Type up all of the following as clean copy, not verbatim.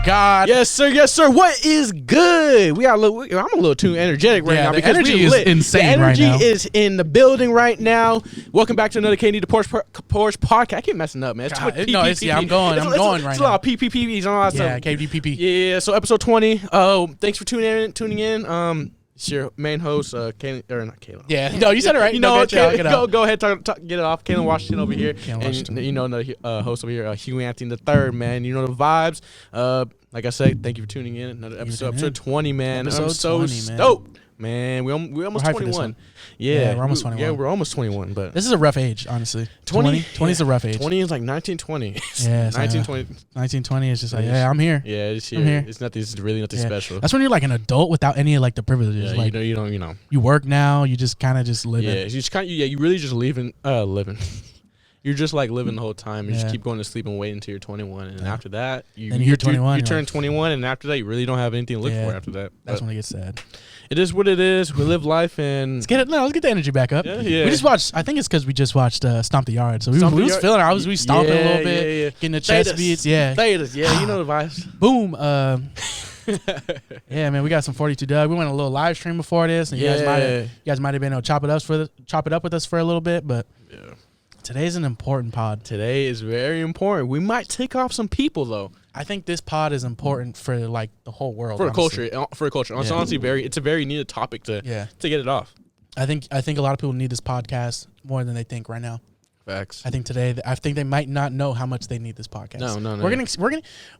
God. Yes, sir. Yes, sir. What is good? I'm a little too energetic right now because energy is insane right now. The right energy is in the building right now. Welcome back to another K&D The Porch podcast. I keep messing up, man. It's God, too no, much yeah, I'm going right now. It's a lot of PPPs and all that stuff. KDPP. Yeah, so episode 20. Thanks for tuning in. It's your main host, Kaylin, or not Kaylin. Yeah, no, you said it right. Go ahead, get it off. Kaylin Washington over here. Washington. And you know the host over here, Hugh Anthony the third, man. You know the vibes. Like I said, thank you for tuning in. Another episode 20, man. I'm so stoked. Man, we're almost 21. Yeah, we're almost 21. Yeah, we're almost 21. But this is a rough age, honestly. 20 is a rough age. 20 is like 1920. Yeah, 1920. 1920 is just like, yeah, I'm here. Yeah, it's here. I'm here. It's nothing. It's really nothing special. That's when you're like an adult without any of like the privileges. Yeah, like you don't. You work now. You just kind of just live. Yeah, you just you really just living. You're just like living the whole time. You just keep going to sleep and wait until you're 21, and after that, you're 21. You turn 21, and after that, you really don't have anything to look for after that. That's when it gets sad. It is what it is. We live life, and let's get the energy back up. Yeah. We just watched. I think it's because we just watched Stomp the Yard, so we was feeling it. We stomping a little bit, getting the chest beats. Yeah, you know the vibes. Boom. Yeah, man, we got some 42 Doug. We went a little live stream before this, and you guys might have been able to chop it up with us for a little bit, but yeah. Today's an important pod. Today is very important. We might take off some people though. I think this pod is important for like the whole world. For a culture. It's honestly it's a very needed topic to get it off. I think a lot of people need this podcast more than they think right now. Facts. I think they might not know how much they need this podcast. No.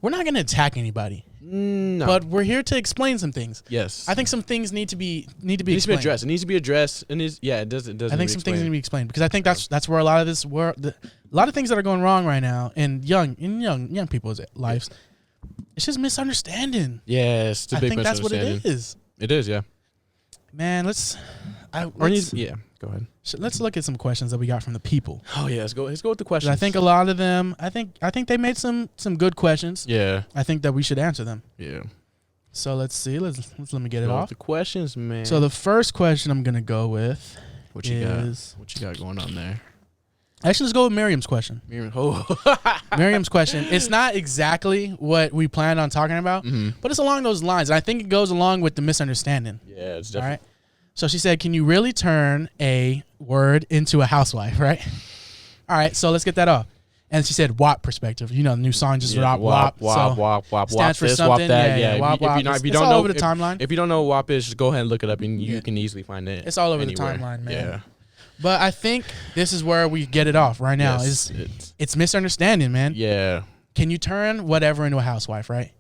We're not gonna attack anybody. No. But we're here to explain some things. Yes. I think some things need to be explained. It needs to be addressed. And it does. I think some things need to be explained because I think that's where a lot of things that are going wrong right now in young people's lives. It's just misunderstanding. Yes, it's a big misunderstanding. I think that's what it is. It is, yeah. Man, go ahead. Let's look at some questions that we got from the people. Oh yeah, let's go with the questions. I think a lot of them. I think they made some good questions. Yeah. I think that we should answer them. Yeah. So let's see. Let me get it off. The questions, man. So the first question I'm gonna go with. What you got going on there? Actually, let's go with Miriam's question. Miriam's question. It's not exactly what we planned on talking about, but it's along those lines. And I think it goes along with the misunderstanding. Yeah, it's definitely. All right. So she said, can you really turn a word into a housewife, right? All right, so let's get that off. And she said, WAP perspective. You know, the new song just WAP. WAP. Stands for this, something. WAP that. Yeah. WAP, if you don't know, all over the timeline. If you don't know what WAP is, just go ahead and look it up, and you can easily find it. It's all over anywhere. the timeline, man. Yeah. But I think this is where we get it off right now. Yes, it's misunderstanding, man. Yeah. Can you turn whatever into a housewife, right?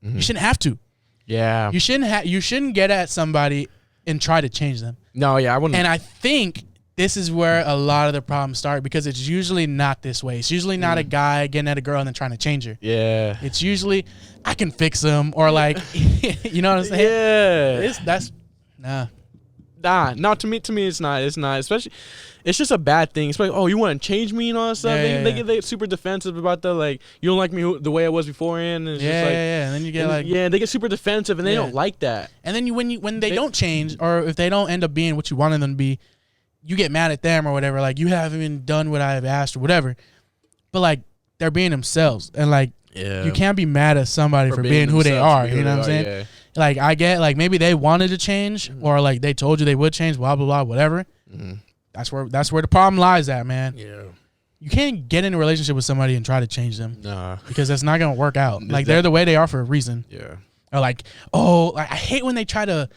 Mm-hmm. You shouldn't have to. Yeah. You shouldn't get at somebody and try to change them. No, yeah, I wouldn't. And I think this is where a lot of the problems start because it's usually not this way. It's usually not a guy getting at a girl and then trying to change her. Yeah. It's usually, I can fix them or like, you know what I'm saying? Yeah. No, to me, it's not. It's not. Especially, it's just a bad thing. It's like, oh, you want to change me and all that stuff. They get super defensive about that. Like, you don't like me the way I was beforehand. And it's just like, And then you get they get super defensive and they don't like that. And then when they don't change or if they don't end up being what you wanted them to be, you get mad at them or whatever. Like, you haven't even done what I've asked or whatever. But like, they're being themselves, and like, you can't be mad at somebody for being who they are. You know what I'm saying? Yeah. Like, I get, like, maybe they wanted to change or, like, they told you they would change, blah, blah, blah, whatever. Mm-hmm. That's where the problem lies at, man. Yeah. You can't get in a relationship with somebody and try to change them. Nah. Because that's not going to work out. Like, they're the way they are for a reason. Yeah. Or, like, I hate when they try to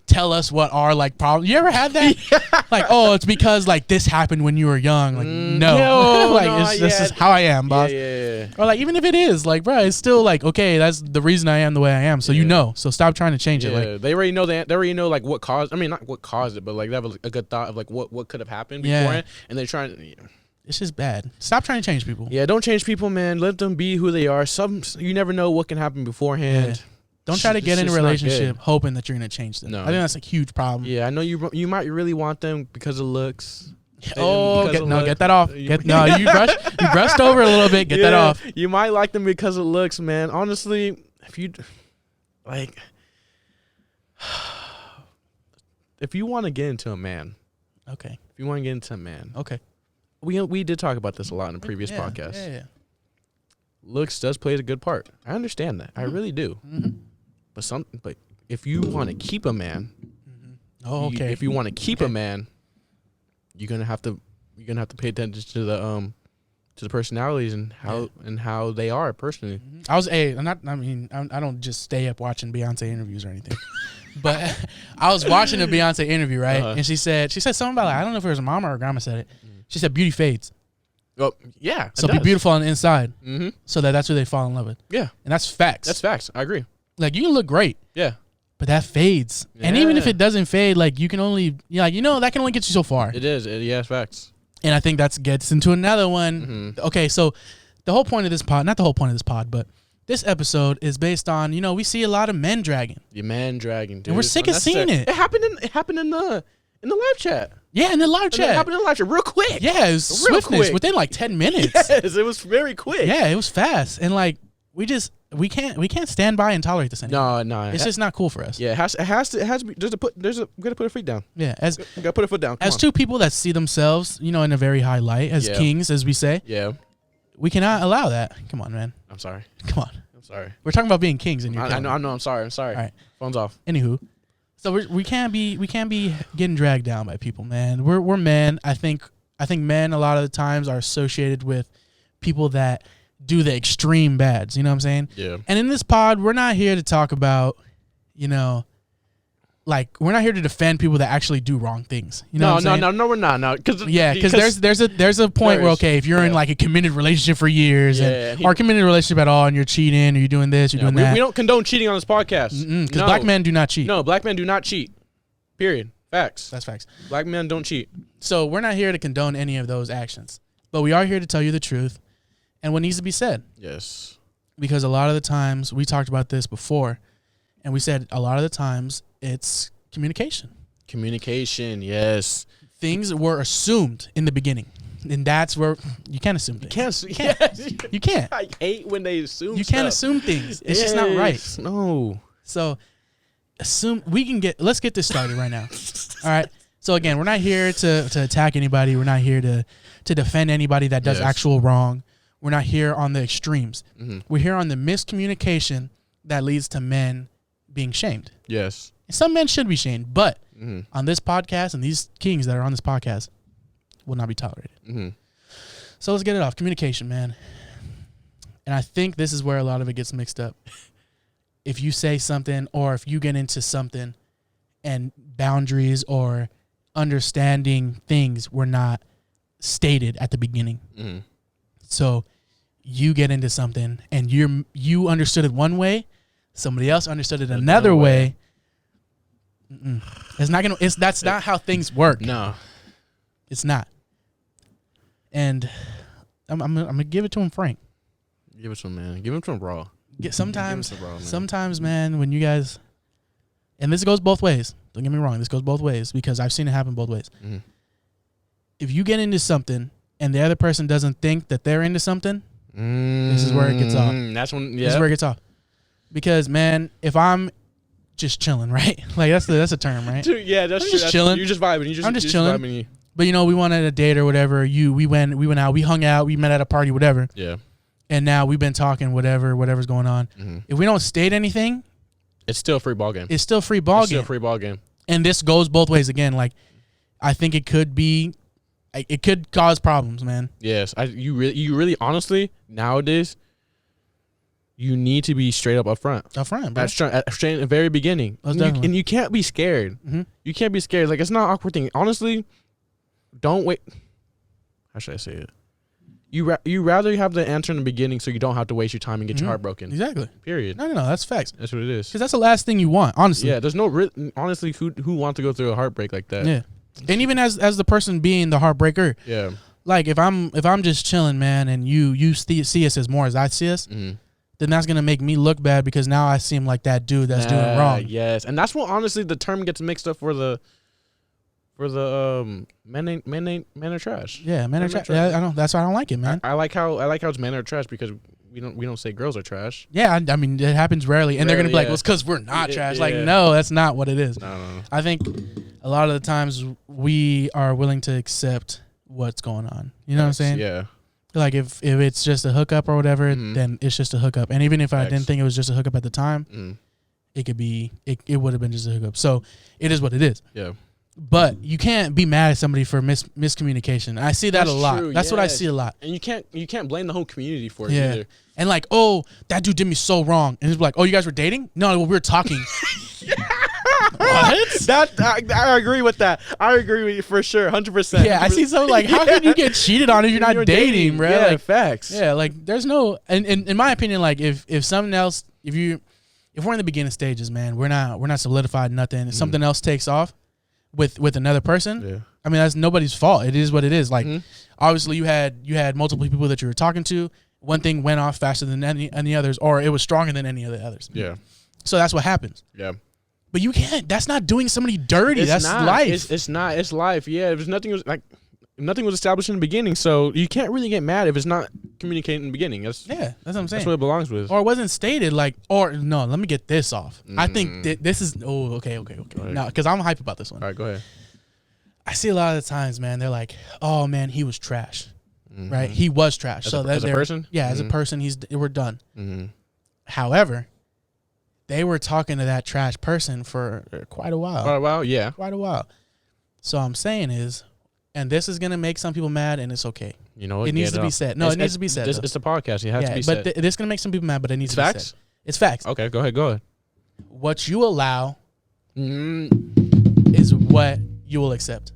tell us what our, like, problems. You ever had that? Like, oh, it's because, like, this happened when you were young. Like, no. Like, this is how I am, boss. Yeah. Or, like, even if it is, like, bro, it's still, like, okay, that's the reason I am the way I am. So, you know. So, stop trying to change it. Like, they already know that. They already know, like, what caused. I mean, not what caused it, but, like, they have a good thought of, like, what could have happened beforehand. And they're trying to. It's just bad. Stop trying to change people. Yeah, don't change people, man. Let them be who they are. You never know what can happen beforehand. Yeah. Don't try to get in a relationship hoping that you're going to change them. No. I think that's a huge problem. Yeah, I know you might really want them because of looks. Get that off. You brushed over a little bit. Get that off. You might like them because of looks, man. Honestly, if you want to get into a man. Okay. If you want to get into a man. Okay. We did talk about this a lot in the previous podcast. Yeah. looks does play a good part. I understand that. I really do. But if you want to keep a man, if you want to keep a man, you're gonna have to pay attention to the personalities and how they are personally. I don't just stay up watching Beyonce interviews or anything. But I was watching a Beyonce interview, right? And she said something about, like, I don't know if it was her mama or her grandma said it. She said beauty fades. Oh, yeah. So be beautiful on the inside. So that's who they fall in love with. Yeah. And that's facts. That's facts. I agree. Like, you can look great. Yeah. But that fades. Yeah. And even if it doesn't fade, like, you can only, that can only get you so far. It is. It's facts. And I think that gets into another one. Okay, so the whole point of this pod, not the whole point of this pod, but this episode is based on, we see a lot of men dragging. The man dragging, dude. And we're sick of seeing it. It happened in the live chat. Yeah, in the live chat. It happened in the live chat real quick. Yeah, it was swiftness within like 10 minutes. Yes, it was very quick. Yeah, it was fast. And like we can't stand by and tolerate this anymore. No. It's just not cool for us. Yeah, it has to be. We gotta put our feet down. Yeah, we gotta put our foot down. As two people that see themselves, in a very high light, as kings, as we say. Yeah. We cannot allow that. Come on, man. I'm sorry. Come on. I'm sorry. We're talking about being kings, and I know. I'm sorry. I'm sorry. All right. Phone's off. Anywho, so we can't be getting dragged down by people, man. We're men. I think men a lot of the times are associated with people that do the extreme bads. You know what I'm saying? Yeah. And in this pod, we're not here to talk about, like, we're not here to defend people that actually do wrong things. No, we're not. No, because there's a point where, okay, if you're in like a committed relationship for years or committed relationship at all, and you're cheating or you're doing this, you're doing that. We don't condone cheating on this podcast. Because black men do not cheat. No, black men do not cheat. Period. Facts. That's facts. Black men don't cheat. So we're not here to condone any of those actions, but we are here to tell you the truth and what needs to be said. Yes. Because a lot of the times, we talked about this before, and we said a lot of the times it's communication. Communication, yes. Things were assumed in the beginning, and that's where you can't assume things. You can't. I hate when they assume You can't assume things. It's just not right. No. So let's get this started right now. All right. So again, we're not here to attack anybody. We're not here to defend anybody that does actual wrong. We're not here on the extremes. We're here on the miscommunication that leads to men being shamed. Yes. And some men should be shamed, but on this podcast and these kings that are on this podcast will not be tolerated. So let's get it off. Communication, man. And I think this is where a lot of it gets mixed up. If you say something or if you get into something and boundaries or understanding things were not stated at the beginning. So you get into something and you understood it one way, somebody else understood it another way. That's not how things work. No, it's not. And I'm gonna give it to him frank. Give it to him, man. Give it to him raw. Sometimes, man, when you guys, and this goes both ways. Don't get me wrong. This goes both ways because I've seen it happen both ways. If you get into something and the other person doesn't think that they're into something, this is where it gets off. That's when, This is where it gets off. Because, man, if I'm just chilling, right? Like that's a term, right? Dude, yeah, that's I'm true. just chilling. You're just vibing. I'm just chilling. But we wanted a date or whatever. We went out, we hung out, we met at a party, whatever. Yeah. And now we've been talking, whatever's going on. If we don't state anything, it's still a free ball game. It's still a free ball game. And this goes both ways again. Like, I think it could cause problems, man. Yes, you really, honestly, nowadays, you need to be straight up front. Bro. Straight at the very beginning. And you can't be scared. You can't be scared. Like, it's not an awkward thing. Honestly, don't wait. How should I say it? You rather have the answer in the beginning so you don't have to waste your time and get your heart broken. Exactly. Period. No, that's facts. That's what it is. Because that's the last thing you want, honestly. Yeah, there's honestly, who wants to go through a heartbreak like that? Yeah. And even as the person being the heartbreaker, yeah. Like if I'm just chilling, man, and you see us as more as I see us, then that's gonna make me look bad because now I seem like that dude that's doing wrong. Yes, and that's what honestly the term gets mixed up for the men are trash. Yeah, men are trash. Yeah, I know. That's why I don't like it, man. I like how it's men are trash because we don't say girls are trash. Yeah, I mean it happens rarely, and they're gonna be like, well, it's because we're not trash. Like, no, that's not what it is. No. I think a lot of the times we are willing to accept what's going on. You know what I'm saying? Yeah. Like if it's just a hookup or whatever, then it's just a hookup. And even if I didn't think it was just a hookup at the time, it could be it would have been just a hookup. So it is what it is. Yeah. But you can't be mad at somebody for miscommunication. I see that a lot. True, That's what I see a lot. And you can't blame the whole community for it either. And like, oh, that dude did me so wrong. And it's like, oh, you guys were dating? No, we were talking. What? I agree with that. I agree with you for sure, 100%. Yeah, I see something like, how can you get cheated on if you're not dating, bro? Yeah, like, facts. Yeah, like there's no, and in my opinion, like if something else, if we're in the beginning stages, man, we're not solidified, nothing. If something else takes off with another person, I mean that's nobody's fault. It is what it is. Like obviously you had multiple people that you were talking to. One thing went off faster than any others, or it was stronger than any of the others. Yeah. So that's what happens. Yeah. But you can't. That's not doing somebody dirty. That's life. It's not. It's life. Yeah. Nothing was established in the beginning, so you can't really get mad if it's not communicating in the beginning. That's what I'm saying. That's what it belongs with. Or it wasn't stated like, or no. Let me get this off. I think this is. Oh, okay. No, because I'm hype about this one. All right, go ahead. I see a lot of the times, man. They're like, oh man, he was trash. Right? He was trash. As a person? Yeah, as a person, we're done. However, they were talking to that trash person for quite a while. Quite a while, yeah. Quite a while. So I'm saying is, and this is going to make some people mad, and it's okay. You know what? It needs to be said. No, it needs to be said. It's a podcast. It has to be said. But this is going to make some people mad, but it needs to be facts? said. It's facts. Okay, go ahead. What you allow is what you will accept.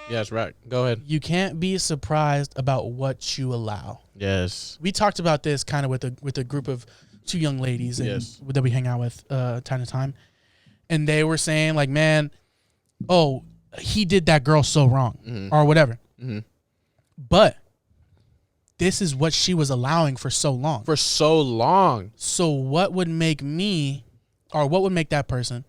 Yeah, that's right. Go ahead. You can't be surprised about what you allow. Yes. We talked about this kind of with a group of two young ladies that we hang out with time to time. And they were saying like, man, oh, he did that girl so wrong or whatever. But this is what she was allowing for so long. So what would make me, or what would make that person,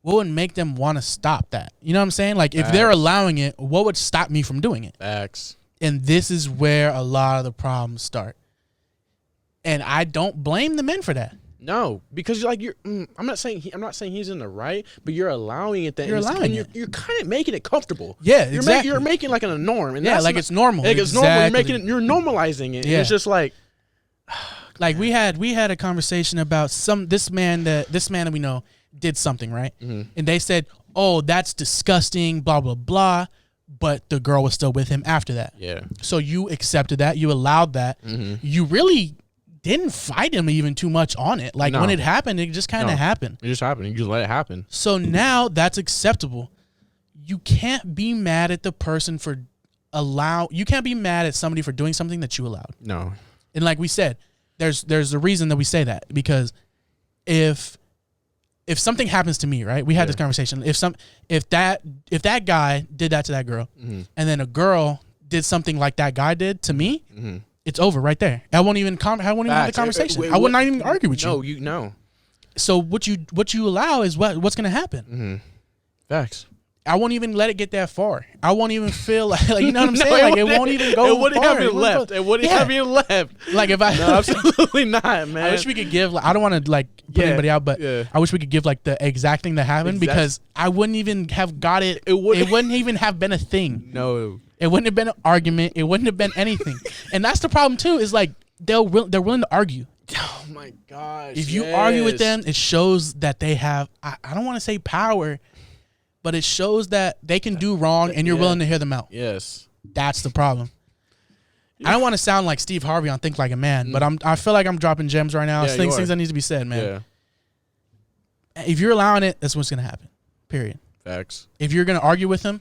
what would make them want to stop that? You know what I'm saying? Like if they're allowing it, what would stop me from doing it? Facts. And this is where a lot of the problems start. And I don't blame the men for that. No, because like I'm not saying he's in the right, but you're allowing it. You're kind of making it comfortable. Yeah, exactly. You're making like a norm, and like it's normal. Like it's normal. You're normalizing it. Yeah. It's just like we had a conversation about this man that we know did something, right? And they said, "Oh, that's disgusting." Blah blah blah. But the girl was still with him after that. Yeah. So you accepted that. You allowed that. You really didn't fight him even too much on it. Like when it happened, it just kind of happened. It just happened. You just let it happen. So now that's acceptable. You can't be mad at the person you can't be mad at somebody for doing something that you allowed. No. And like we said, there's a reason that we say that, because if something happens to me, right? We had this conversation. If that guy did that to that girl, and then a girl did something like that guy did to me, it's over right there. I won't even have the conversation. I would not even argue with you. No. So what you allow is what's going to happen. Facts. I won't even let it get that far. I won't even feel like you know what I'm saying? Like it won't even go. It wouldn't have you left. It wouldn't have you left. Like if I no, absolutely not, man. I wish we could give. I don't want to like put anybody out, but I wish we could give like the exact thing that happened, because I wouldn't even have got it. It wouldn't even have been a thing. No. It wouldn't have been an argument. It wouldn't have been anything. And that's the problem too. Is like they're willing to argue. Oh my gosh! If you argue with them, it shows that they have. I don't want to say power, but it shows that they can do wrong, and you're willing to hear them out. Yes, that's the problem. I don't want to sound like Steve Harvey on Think Like a Man, but I feel like I'm dropping gems right now. Things that need to be said, man. Yeah. If you're allowing it, that's what's gonna happen. Period. Facts. If you're gonna argue with him,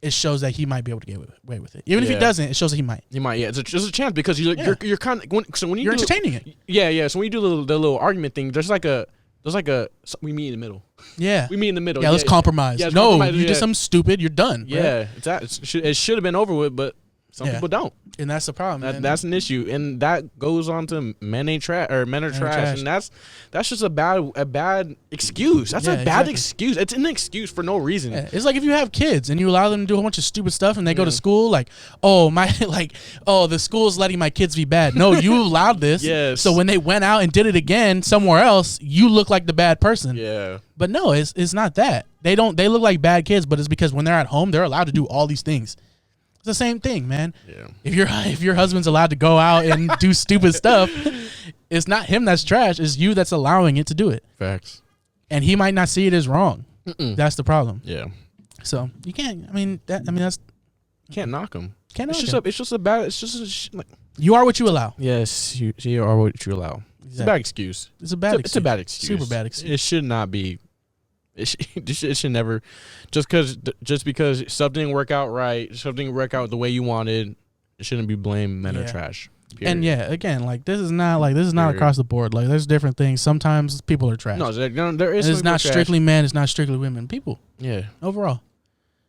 it shows that he might be able to get away with it. Even if he doesn't, it shows that he might. He might, yeah. There's a chance, because you're kind of when you're entertaining it. Yeah. So when you do the little argument thing, there's like a we meet in the middle. Yeah, we meet in the middle. Yeah, let's compromise. Yeah, no, compromise, you did something stupid. You're done. Yeah, it should have been over with, but some people don't. And that's the problem. That's an issue, and that goes on to men are trash, and that's just a bad excuse. That's a bad excuse. It's an excuse for no reason. Yeah. It's like if you have kids and you allow them to do a bunch of stupid stuff, and they go to school like, the school's letting my kids be bad. No, you allowed this. Yes. So when they went out and did it again somewhere else, you look like the bad person. Yeah. But no, it's not that. They look like bad kids, but it's because when they're at home, they're allowed to do all these things. It's the same thing, man. Yeah. If your husband's allowed to go out and do stupid stuff, it's not him that's trash. It's you that's allowing it to do it. Facts. And he might not see it as wrong. That's the problem. Yeah. So you can't. That's Can't knock him. Can't knock it's him. just a bad. It's just like You are what you allow. yes, you are what you allow. Exactly. It's a bad excuse. It's a bad excuse. It's a bad excuse. Super bad excuse. It should not be. It should never. Just because something didn't work out right, something didn't work out the way you wanted, it shouldn't be blamed. Men are trash. Period. And again, like this is not across the board. Like there's different things. Sometimes people are trash. No, there is. It's not strictly men. It's not strictly women. People. Yeah. Overall,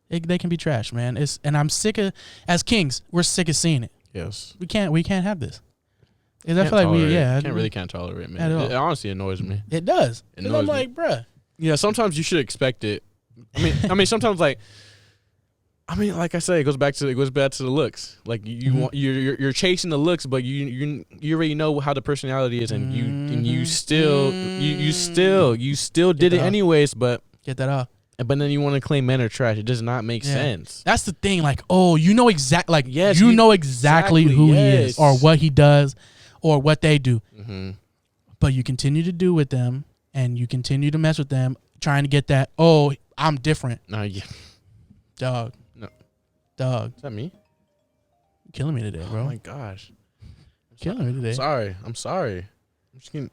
they can be trash, man. And I'm sick of, as kings, we're sick of seeing it. Yes. We can't have this. I feel like can't tolerate it, man. At all. It honestly annoys me. It does. And I'm like, bruh. Yeah, sometimes you should expect it. I mean, sometimes like I say, it goes back to the looks. Like you're chasing the looks, but you already know how the personality is, and you still did it anyways. But get that off. But then you want to claim men are trash. It does not make sense. That's the thing. Like, oh, you know exactly. Like, yes, you know exactly who he is, or what he does, or what they do. Mm-hmm. But you continue to do with them, and you continue to mess with them, trying to get that. Oh, I'm different. No, yeah. Dog. No. Dog. Is that me? You're killing me today, bro. Oh my gosh. Killing me today. I'm sorry. I'm just kidding.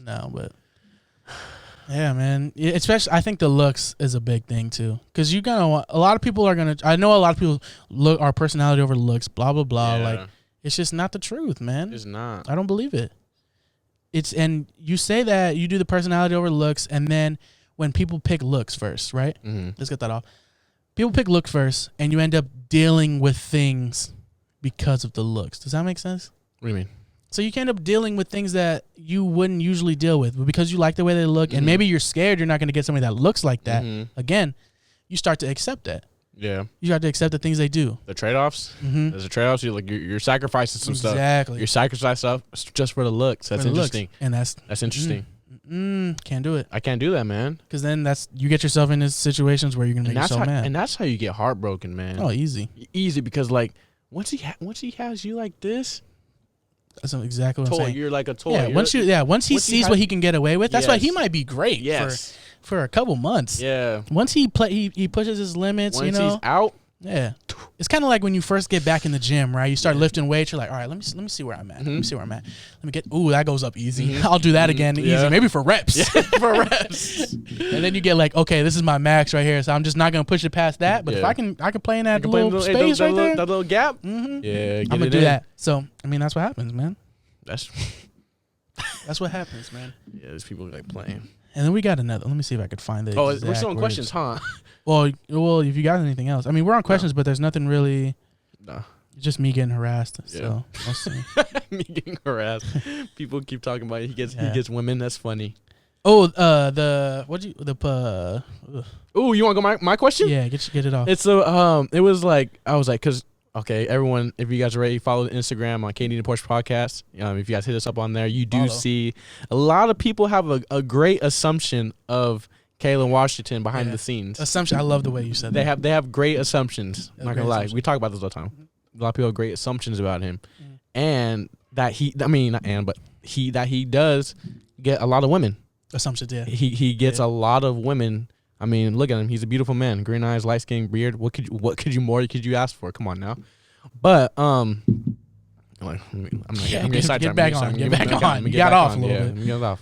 No, but yeah, man. Especially, I think the looks is a big thing too, because you gonna. A lot of people are gonna. I know a lot of people look our personality over looks. Blah blah blah. Yeah. Like it's just not the truth, man. It's not. I don't believe it. And you say that you do the personality over looks, and then when people pick looks first, right? Mm-hmm. Let's get that off. People pick looks first, and you end up dealing with things because of the looks. Does that make sense? What do you mean? So you can end up dealing with things that you wouldn't usually deal with, but because you like the way they look, and maybe you're scared you're not going to get somebody that looks like that. Again, you start to accept that. Yeah. You start to accept the things they do. The trade-offs. There's a trade-offs. You're sacrificing some stuff. Exactly. You're sacrificing stuff just for the looks. That's interesting. And that's interesting. Can't do it. I can't do that, man. Because then you get yourself into situations where you're gonna make yourself mad. And that's how you get heartbroken, man. Oh, easy. Easy, because like once he has you like this. That's exactly what I'm saying. You're like a toy. Yeah, once he sees what he can get away with, that's why he might be great for a couple months. Yeah. Once he pushes his limits, once he's out. Yeah. It's kind of like when you first get back in the gym, right? You start lifting weights, you're like, all right, let me see where I'm at. Let me see where I'm at. Let me get that goes up easy. I'll do that again easy. Maybe for reps. Yeah, for reps. And then you get like, okay, this is my max right here, so I'm just not gonna push it past that. But if I can play in that little space right there. That little gap. Yeah, I'm gonna do that. So I mean that's what happens, man. That's what happens, man. Yeah, there's people like playing. And then we got another. Let me see if I could find it. Oh, we're still on questions, huh? Well, if you got anything else, I mean, we're on questions, but there's nothing really. No, it's just me getting harassed. Yeah. So we'll see. Me getting harassed. People keep talking about it. He gets women. That's funny. Oh, Oh, you want to go my question? Yeah, get it off. It's it was like I was like, cause okay, everyone, if you guys are ready, follow the Instagram on K&D The Porch podcast. If you guys hit us up on there, you do see a lot of people have a great assumption of Kalen Washington behind the scenes. Assumption. I love the way you said that. They have great assumptions. I'm not gonna lie. We talk about this all the time. A lot of people have great assumptions about him, and that he does get a lot of women. Assumptions. Yeah. He gets a lot of women. I mean, look at him. He's a beautiful man. Green eyes, light skin, beard. What could you ask for? Come on now. But I'm gonna get back on. You got off a little bit. Get off.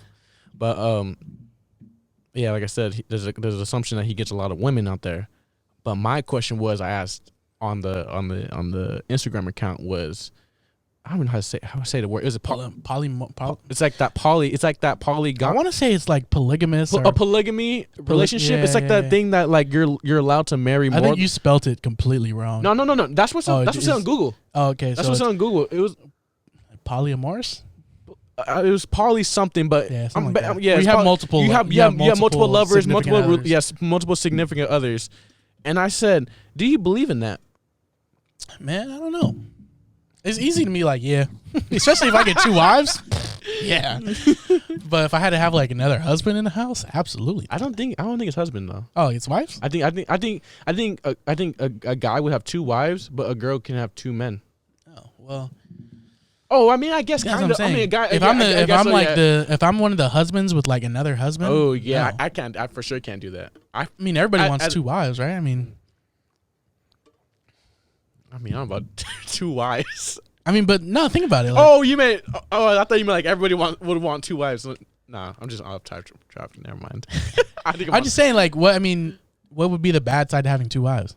But yeah, like I said, there's an assumption that he gets a lot of women out there. But my question was, I asked on the Instagram account was, I don't know how to say the word. Is it It's like that poly. It's like that polygon. I want to say it's like polygamous. A polygamy relationship. It's like that thing that like you're allowed to marry more. I think you spelt it completely wrong. No. That's what's on Google. Oh, okay. That's what's on Google. It was polyamorous. It was poly something, but yeah, you have multiple. You have multiple lovers, multiple significant others. And I said, "Do you believe in that?" Man, I don't know. It's easy to me, like, yeah. Especially if I get 2 wives. Yeah. But if I had to have like another husband in the house, absolutely. I don't think it's husband though. Oh, it's wives? I think a guy would have 2 wives, but a girl can have 2 men. Oh, well. Oh, I mean, I guess kind of. I mean, a guy. If I'm one of the husbands with like another husband. Oh yeah, no. I can't. I for sure can't do that. I mean, everybody wants 2 wives, right? I mean, I'm about 2 wives. I mean, but no, think about it. Like, you meant? Oh, I thought you meant like everybody would want 2 wives. Nah, I'm just off topic. Never mind. I'm just saying, like, what would be the bad side to having 2 wives?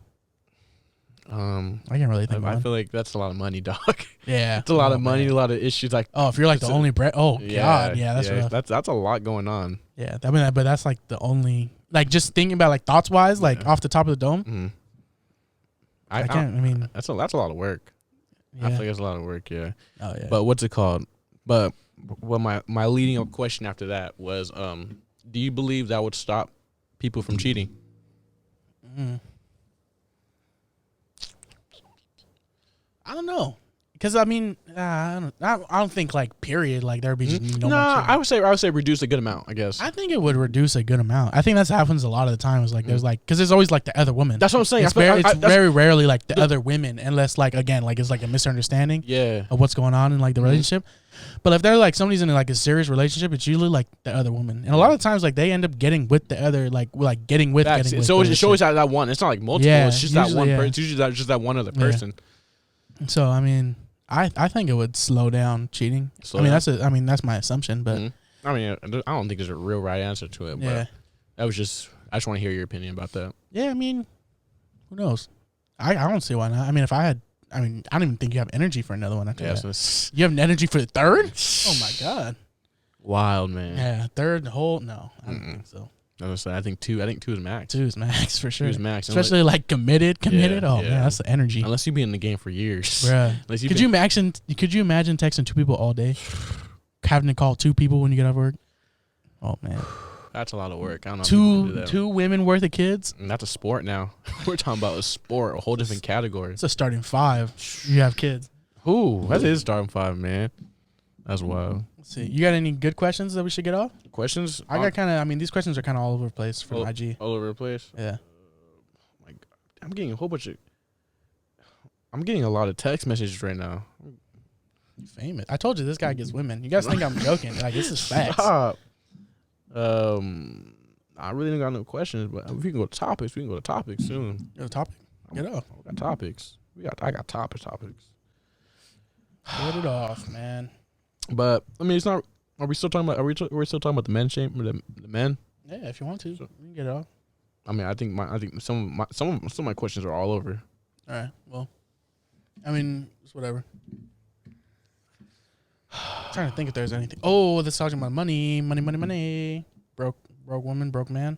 I can't really think. I feel like that's a lot of money, dog. Yeah, it's a lot of money, a lot of issues. Like, if you're like the only bread. Oh God, yeah, that's rough. That's a lot going on. Yeah, but that's like the only, like, just thinking about like thoughts wise, like off the top of the dome. Mm-hmm. I can't. I mean, that's a lot of work. Yeah. I feel like it's a lot of work. Yeah. Oh yeah. But what's it called? But my leading up question after that was, do you believe that would stop people from cheating? I don't know, because I mean, I don't think like period like there'd be just no. No, I would say reduce a good amount. I guess. I think it would reduce a good amount. I think that's happens a lot of the time. Is like there's like, because there's always like the other woman. That's what I'm saying. It's very rarely like the other women, unless like again like it's like a misunderstanding. Yeah. Of what's going on in like the relationship. But if they're like somebody's in like a serious relationship, it's usually like the other woman, and a lot of times like they end up getting with the other getting with. It's always that one. It's not like multiple. Yeah, it's just that one person. It's usually just that one other person. Yeah. So I mean, I think it would slow down cheating. That's my assumption, but I mean, I don't think there's a real right answer to it. But I just want to hear your opinion about that. Yeah, I mean, who knows? I don't see why not. I mean, I don't even think you have energy for another one after that. You have energy for the third? Oh my God. Wild, man. Yeah, third whole. No, I don't think so. I think 2 is max. 2 is max for sure. 2 is max. Especially like committed. Man, that's the energy. Unless you be in the game for years. Bruh. Could you imagine texting 2 people all day? Having to call 2 people when you get off work? Oh man. That's a lot of work. I don't know. 2 women worth of kids? And that's a sport now. We're talking about a sport, a whole different category. It's a starting 5. You have kids. Ooh, that is starting 5, man. That's wild. Let's see. You got any good questions that we should get off? Questions? I got kind of. I mean, these questions are kind of all over the place from IG. All over the place. Yeah. My God, I'm getting a whole bunch of. I'm getting a lot of text messages right now. Famous. I told you this guy gets women. You guys think I'm joking? Like, this is facts. Stop. I really don't got no questions, but if we can go to topics, we can go to topics soon. You have a topic? Get off. I got topics. I got topics. Get it off, man. But I mean, it's not. Are we still talking about? Are we still talking about the men shame? The men? Yeah, if you want to, you can get it off. I mean, I think some of my questions are all over. All right. Well, I mean, it's whatever. Trying to think if there's anything. Oh, this talking about money. Broke woman, broke man.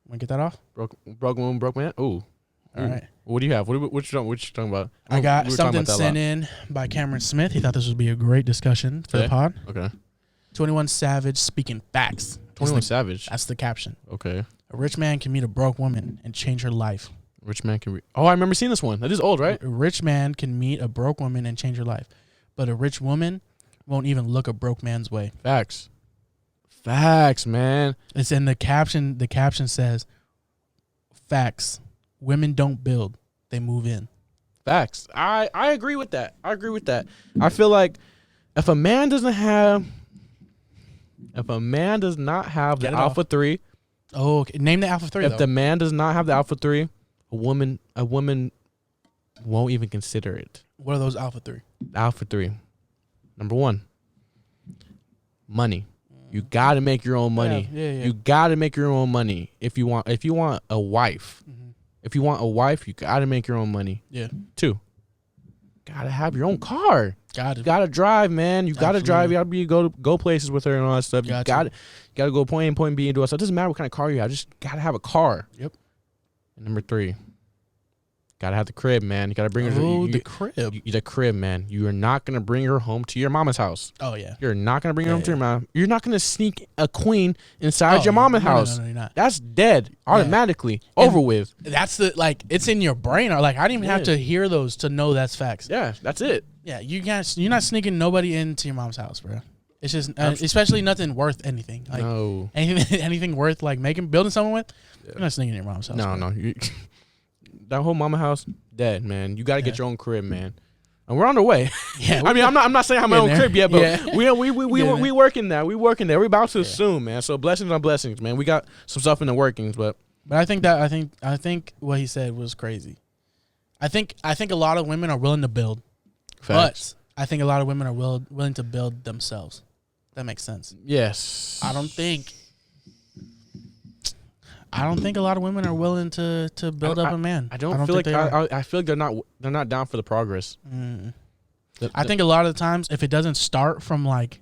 Want to get that off? Broke woman, broke man. Ooh. All right. What do you have? What you talking about? I got something sent in by Cameron Smith. He thought this would be a great discussion for the pod. Okay. 21 Savage speaking facts. 21 Savage. That's the caption. Okay. A rich man can meet a broke woman and change her life. Rich man can. I remember seeing this one. That is old, right? A rich man can meet a broke woman and change her life, but a rich woman won't even look a broke man's way. Facts, man. It's in the caption. The caption says, "Facts. Women don't build; they move in." Facts. I agree with that. I feel like if a man does not have the Alpha 3. Oh, okay. Name the Alpha 3. If the man does not have the Alpha 3, a woman won't even consider it. What are those Alpha 3? Alpha 3. Number 1, money. You got to make your own money. Yeah. You got to make your own money if you want a wife. Mm-hmm. If you want a wife, you got to make your own money. Yeah. 2, got to have your own car. Got to drive, man. You got to drive. You got to go places with her and all that stuff. You got to go point A and point B and do all that stuff. It doesn't matter what kind of car you have. Just got to have a car. Yep. And number 3, got to have the crib, man. You got to bring her to the crib. The crib, man. You are not going to bring her home to your mama's house. Oh, yeah. You're not going to bring her home to your mom. You're not going to sneak a queen inside your mama's house. No, you're not. That's dead automatically. Over with. That's it's in your brain. Or like, I didn't even have to hear those to know that's facts. Yeah, that's it. Yeah, you're not sneaking nobody into your mom's house, bro. It's just especially nothing worth anything. Like no. anything worth like building someone with. You're not sneaking in your mom's house. No. That whole mama house dead, man. You got to get your own crib, man. And we're on the way. Yeah, I mean, I'm not saying I have my own crib yet, but we working that. We working there. We about to soon, man. So blessings on blessings, man. We got some stuff in the workings, but I think what he said was crazy. I think a lot of women are willing to build, but I think a lot of women are willing to build themselves. That makes sense. Yes. I don't think a lot of women are willing to build up a man. I feel like they're not down for the progress. I think a lot of the times if it doesn't start from like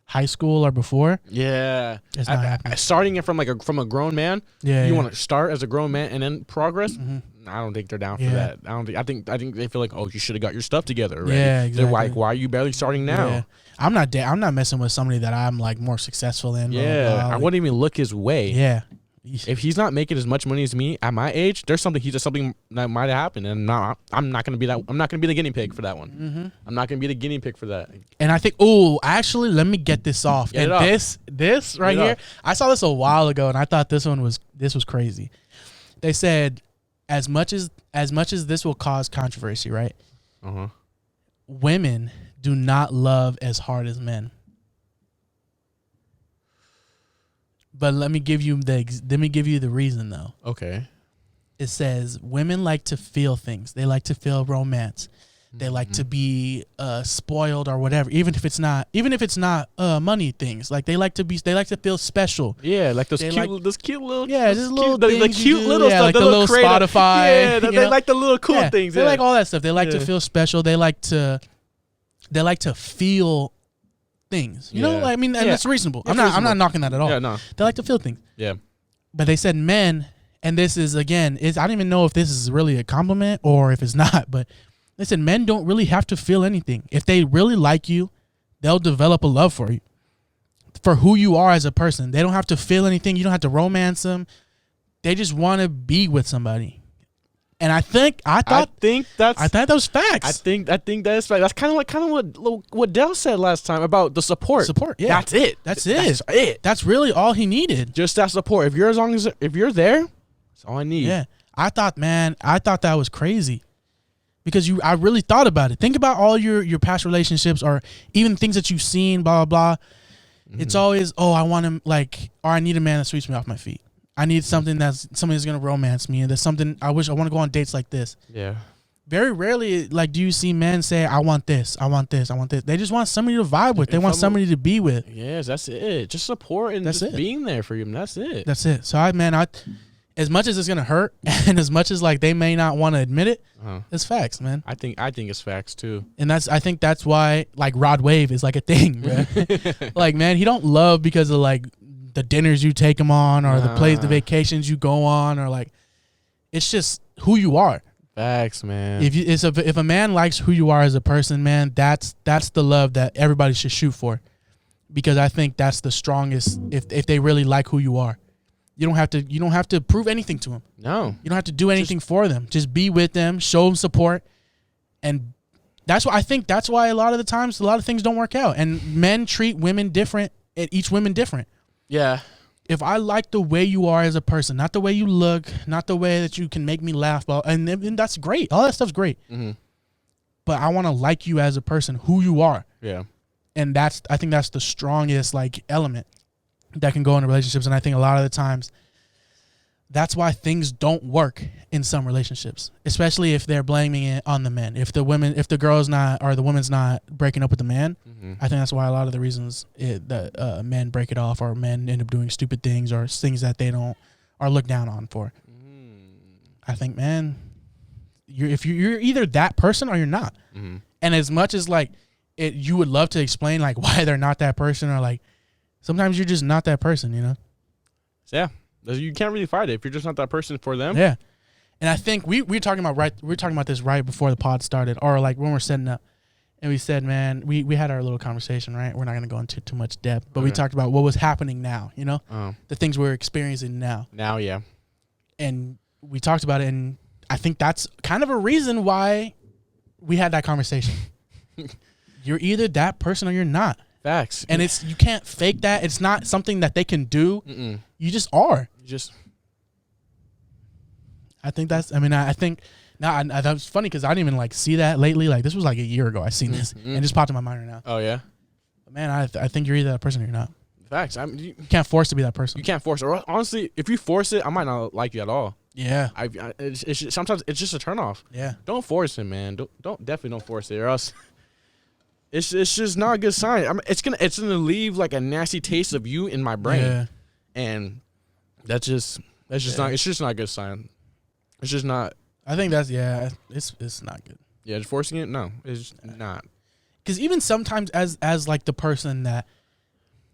high school or before, it's not happening. Starting it from a grown man, you want to start as a grown man and then progress. Mm-hmm. I don't think they're down for that. I think they feel like, oh, you should have got your stuff together already. Yeah, exactly. They're like, why are you barely starting now? Yeah. I'm not messing with somebody that I'm like more successful in. Yeah, I wouldn't even look his way. Yeah. If he's not making as much money as me at my age, there's something that might have happened, and I'm not gonna be that. I'm not gonna be the guinea pig for that one. Mm-hmm. I'm not gonna be the guinea pig for that. And I think, actually, let me get this off. This right here, I saw this a while ago, and I thought this was crazy. They said, as much as this will cause controversy, right? Women do not love as hard as men. But let me give you the reason though. Okay. It says women like to feel things. They like to feel romance. They like to be spoiled or whatever. Even if it's not money things. Like they like to feel special. Yeah, like those cute little just little the things cute little stuff, like the little Spotify. Yeah, they like the little cool things. They like all that stuff. They like to feel special. They like to feel things, you know. I mean, and that's reasonable. I'm not knocking that at all. Yeah, no. They like to feel things. Yeah, but they said men, and this is again, I don't even know if this is really a compliment or if it's not. But they said men don't really have to feel anything. If they really like you, they'll develop a love for you, for who you are as a person. They don't have to feel anything. You don't have to romance them. They just want to be with somebody. And I think that was facts. I think that's right. That's kind of what Dell said last time about the support. Yeah, That's it. That's really all he needed. Just that support. If you're there, that's all I need. Yeah. I thought that was crazy, because I really thought about it. Think about all your past relationships, or even things that you've seen. Blah blah blah. Mm-hmm. It's always, I want him or I need a man that sweeps me off my feet. I need something that's gonna romance me, and there's something I want to go on dates like this. Yeah. Very rarely, do you see men say, "I want this, I want this, I want this." They just want somebody to vibe with. They want somebody to be with. Yes, that's it. Just support and just being there for you. That's it. That's it. So as much as it's gonna hurt, and as much as they may not want to admit it, it's facts, man. I think it's facts too. And I think that's why Rod Wave is a thing, bro. Man, he don't love because of the dinners you take him on, or the vacations you go on, or it's just who you are. Facts, man. If a man likes who you are as a person, man, that's the love that everybody should shoot for, because I think that's the strongest. If they really like who you are, you don't have to prove anything to them. No, you don't have to do anything for them. Just be with them, show them support, and that's why I think that's why a lot of the times a lot of things don't work out, and men treat women different, and each woman different. Yeah. If I like the way you are as a person, not the way you look, not the way that you can make me laugh, and that's great. All that stuff's great. Mm-hmm. But I want to like you as a person, who you are. Yeah. And I think that's the strongest element that can go into relationships. And I think a lot of the times that's why things don't work in some relationships, especially if they're blaming it on the men. If the girl's not, or the woman's not breaking up with the man, I think that's why a lot of the reasons that men break it off, or men end up doing stupid things, or things that they don't, are looked down on for. I think, man, you're either that person or you're not. Mm-hmm. And as much as you would love to explain why they're not that person, or sometimes you're just not that person, you know? Yeah. You can't really fight it if you're just not that person for them. Yeah. And I think we were talking about this right before the pod started, or when we're setting up, and we said, man, we had our little conversation, right? We're not going to go into too much depth, but we talked about what was happening now, you know, the things we're experiencing now. Now, yeah. And we talked about it, and I think that's kind of a reason why we had that conversation. You're either that person or you're not. Facts. And you can't fake that. It's not something that they can do. Mm-mm. You just are. I think that's. I mean, I think. Now that was funny because I didn't even like see that lately. Like this was like a year ago. I seen this and it just popped in my mind right now. Oh yeah. But man, I think you're either that person or you're not. Facts. You can't force to be that person. You can't force it. Or honestly, if you force it, I might not like you at all. Yeah. Sometimes it's just a turnoff. Yeah. Don't force it, man. Definitely don't force it, or else it's just not a good sign. I mean, it's gonna leave like a nasty taste of you in my brain, and that's just not. It's just not a good sign. It's just not. I think it's not good. Yeah, just forcing it. No, it's not. Because even sometimes, as like the person that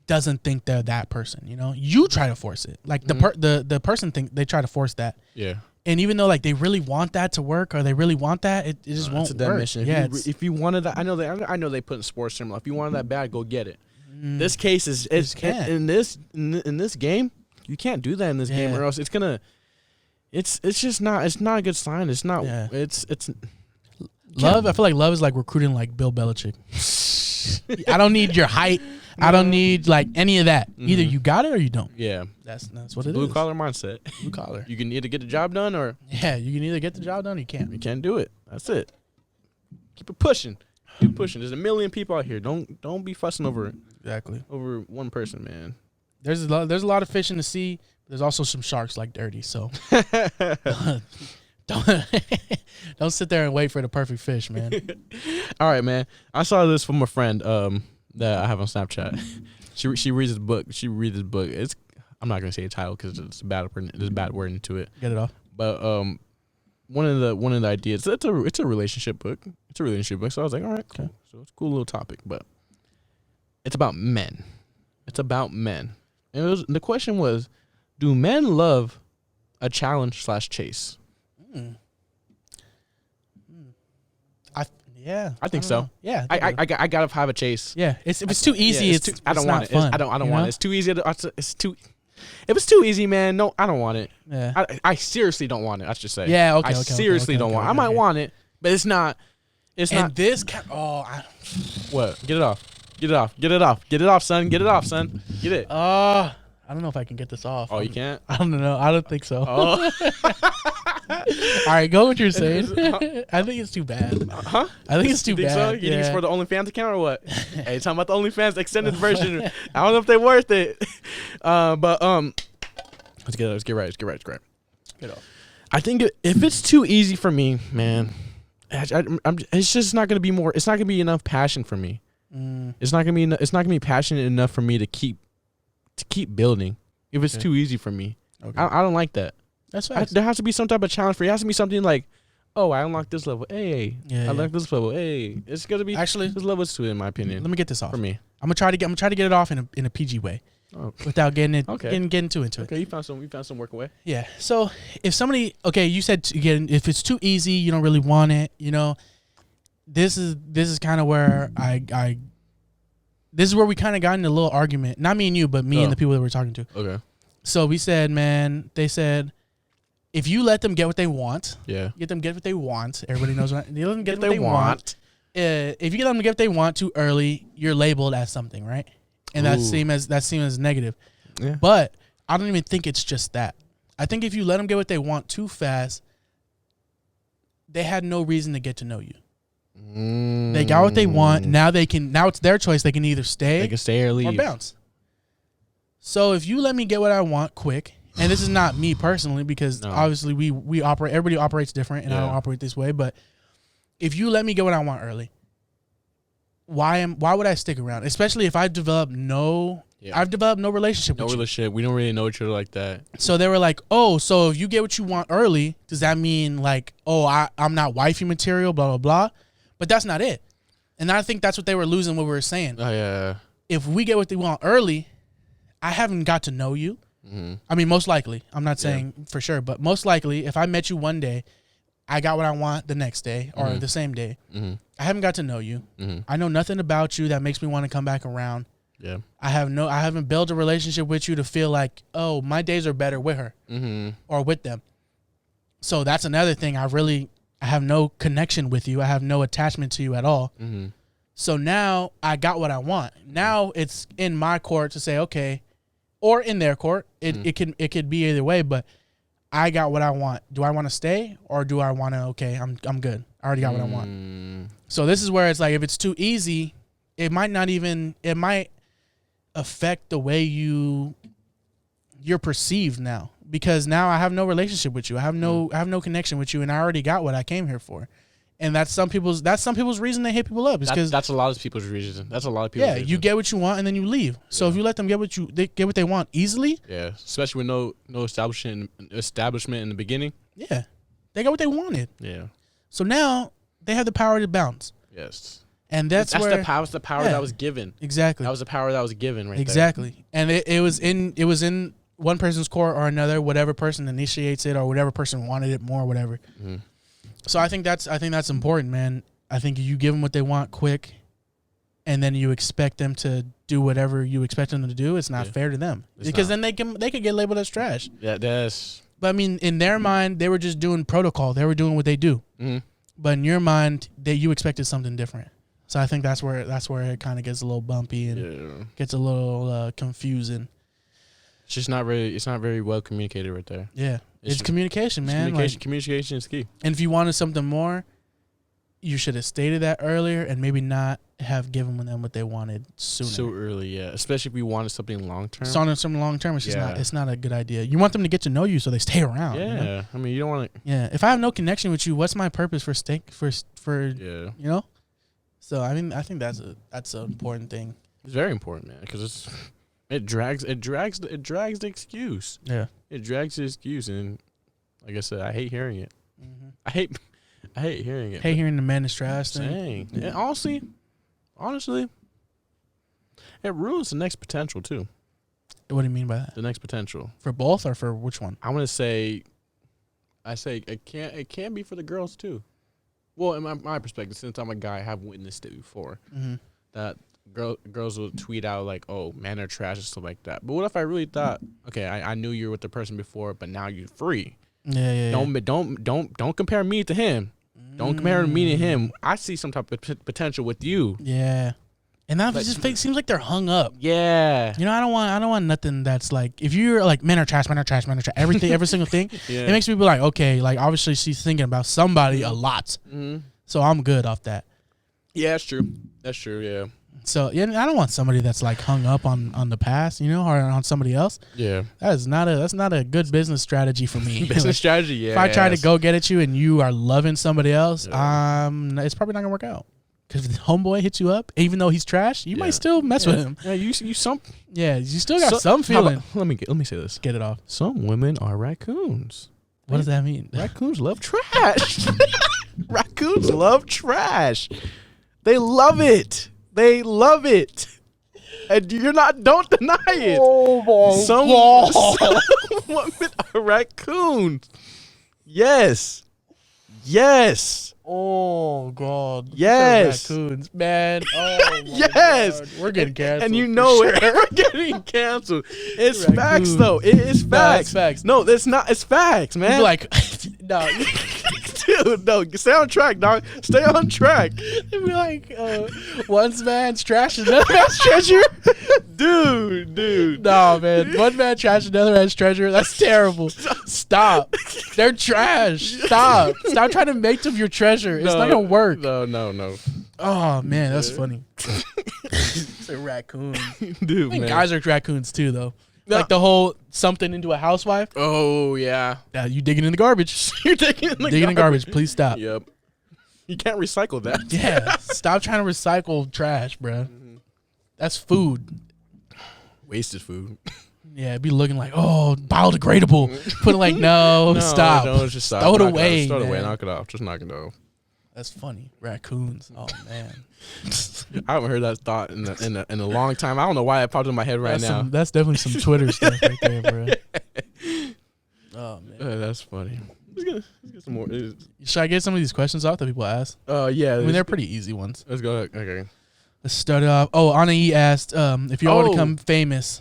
doesn't think they're that person, you try to force it. Like the person they try to force that. Yeah. And even though like they really want that to work or they really want that, it just won't work. Mission. If you wanted that, I know they put in sports term. If you wanted that bad, go get it. This case is in this game. You can't do that in this game, or else it's gonna. It's just not. It's not a good sign. It's not. Yeah. It's love. I feel like love is like recruiting like Bill Belichick. I don't need your height. No. I don't need like any of that. Mm-hmm. Either you got it or you don't. Yeah, that's what it is. Blue collar mindset. Blue collar. You can either get the job done or you can either get the job done or you can't. You can't do it. That's it. Keep it pushing. Keep pushing. There's a million people out here. Don't be fussing over one person, man. There's a lot of fish in the sea. There's also some sharks like Dirrty. So don't sit there and wait for the perfect fish, man. All right, man. I saw this from a friend that I have on Snapchat. She reads his book. I'm not gonna say the title because it's there's a bad word into it. Get it off. But one of the ideas. It's a relationship book. So I was like, all right, cool. Okay. So it's a cool little topic, but it's about men. And the question was, do men love a challenge / chase? I think so. Know. Yeah, I gotta have a chase. Yeah, if it's too easy, I don't want it. Fun, I don't want it. It's too easy. It's too. If it's too easy, man, no, I don't want it. Yeah. I seriously don't want it. I should say. Yeah. Okay. I seriously don't want it. I might want it, but it's not. It's and not. This. What? Get it off. Get it off. Get it off. Get it off, son. Get it off, son. Get it. I don't know if I can get this off. Oh, you can't? I don't know. I don't think so. Oh. All right, go what you're saying. I think it's too bad. Huh? I think it's too bad. So? You think it's for the OnlyFans account or what? Hey, talking about the OnlyFans extended version. I don't know if they're worth it. But let's get right. Get off. I think if it's too easy for me, man, it's just not gonna be more. It's not gonna be enough passion for me. It's not gonna be passionate enough for me to keep building. If it's too easy for me, I don't like that. That's fine. There has to be some type of challenge for you. It has to be something like, oh, I unlocked this level. Hey, I unlocked this level. Hey, it's gonna be actually there's levels to it in my opinion. Let me get this off for me. I'm gonna try to get it off in a PG way, without getting it getting too into it. Okay, you found some work away. Yeah. So if somebody, you said again, if it's too easy, you don't really want it. This is kind of where this is where we kind of got in a little argument. Not me and you, but me and the people that we're talking to. Okay. So we said, they said, if you let them get what they want, get them get what they want. Everybody knows what you let them get what they want. If you let them get what they want too early, you're labeled as something, right? And that seem as negative. Yeah. But I don't even think it's just that. I think if you let them get what they want too fast, they had no reason to get to know you. They got what they want. Now it's their choice. They can either stay or leave or bounce. So if you let me get what I want quick, and this is not me personally, because obviously we operate, everybody operates different, and I don't operate this way, but if you let me get what I want early, why would I stick around? Especially if I've developed no relationship with you. No relationship. We don't really know each other like that. So they were like, oh, so if you get what you want early, does that mean like, oh, I'm not wifey material, blah, blah, blah? But that's not it. And I think that's what they were losing, what we were saying. Oh, yeah. If we get what they want early, I haven't got to know you. Mm-hmm. I mean, most likely. I'm not saying for sure, but most likely, if I met you one day, I got what I want the next day or the same day. Mm-hmm. I haven't got to know you. Mm-hmm. I know nothing about you that makes me want to come back around. Yeah. I haven't built a relationship with you to feel like, oh, my days are better with her or with them. So that's another thing. I have no connection with you. I have no attachment to you at all. Mm-hmm. So now I got what I want. Now it's in my court to say, okay, or in their court. It could be either way, but I got what I want. Do I want to stay or do I want to, okay, I'm good. I already got what I want. So this is where it's like, if it's too easy, it might affect the way you're perceived now, because now I have no relationship with you. I have no connection with you, and I already got what I came here for. And that's some people's reason they hit people up. That's a lot of people's reason. That's a lot of people's reason. You get what you want and then you leave. So if you let them get what they want easily. Yeah, especially with no establishment in the beginning. Yeah, they got what they wanted. Yeah. So now they have the power to bounce. Yes. And that's where the power that was given. Exactly. That was the power that was given right there. Exactly. And it was in one person's court or another, whatever person initiates it or whatever person wanted it more, whatever. Mm-hmm. So I think that's important, man. I think you give them what they want quick, and then you expect them to do whatever you expect them to do. It's not fair to them, because then they could get labeled as trash. Yeah, that's. But I mean, in their mind, they were just doing protocol. They were doing what they do. Mm-hmm. But in your mind, you expected something different. So I think that's where it kind of gets a little bumpy and gets a little confusing. It's just not very well communicated right there. Yeah. It's communication, man. Communication is key. And if you wanted something more, you should have stated that earlier and maybe not have given them what they wanted sooner. So early, yeah. Especially if you wanted something long term. Something long term, it's not a good idea. You want them to get to know you so they stay around. Yeah. You know? I mean, you don't want to. Yeah. If I have no connection with you, what's my purpose for you know? So I mean, I think that's an important thing. It's very important, man, because it drags the excuse. Yeah. It drags the excuse, and like I said, I hate hearing it. Mm-hmm. I hate hearing it. Hate hearing the man is trash thing. Yeah. And honestly, it ruins the next potential too. What do you mean by that? The next potential for both, or for which one? I want to say, it can't be for the girls too. Well, in my perspective, since I'm a guy, I have witnessed it before. Mm-hmm. That girls will tweet out like, "Oh, men are trash" and stuff like that. But what if I really thought, okay, I knew you were with the person before, but now you're free. Yeah. Don't compare me to him. Don't compare me to him. I see some type of potential with you. Yeah. And that just seems like they're hung up. Yeah. You know, I don't want nothing that's like, if you're like, men are trash, everything, every single thing, it makes me be like, okay, like obviously she's thinking about somebody a lot. Mm-hmm. So I'm good off that. Yeah, that's true. Yeah. So yeah, I don't want somebody that's like hung up on the past, you know, or on somebody else. Yeah. That's not a good business strategy for me. Business strategy, yeah. If I try to go get at you and you are loving somebody else, it's probably not gonna work out. Because if the homeboy hits you up, even though he's trash, you might still mess with him. Yeah, you still got some feeling. Let me say this. Get it off. Some women are raccoons. What does that mean? Raccoons love trash. Raccoons love trash. They love it. And don't deny it. Oh my God. Some women are raccoons. Yes. Oh God! Yes, raccoons, man. Oh yes, God. We're getting canceled, and you know it. We're getting canceled. It's facts, though. It is facts. No, it's facts. No, it's not. It's facts, man. You're like, no, dude, no. Stay on track, dog. Stay on track. It'd be like, one man's trash is another man's treasure. Dude. No, man. One man trash another man's treasure. That's terrible. Stop. They're trash. Stop trying to make them your treasure. It's not gonna work. No. Oh man, that's funny. It's a raccoon. Dude, man. Guys are raccoons too, though. Like the whole something into a housewife. Oh yeah. You digging in the garbage. You're digging in the garbage. Please stop. Yep. You can't recycle that. Yeah. Stop trying to recycle trash, bro. Mm-hmm. That's food. Wasted food. Yeah, it'd be looking like, biodegradable. Put it like, no, stop. No, just stop. Throw it away. Throw it away. Knock it off. Just knock it off. That's funny. Raccoons. Oh man. I haven't heard that thought in a long time. I don't know why it popped in my head now. That's definitely some Twitter stuff right there, bro. Oh man. That's funny. Let's get some more. Should I get some of these questions off that people ask? Yeah. I mean, they're pretty easy ones. Let's go. Okay. Let's start it off. Anna E asked, if you were to become famous,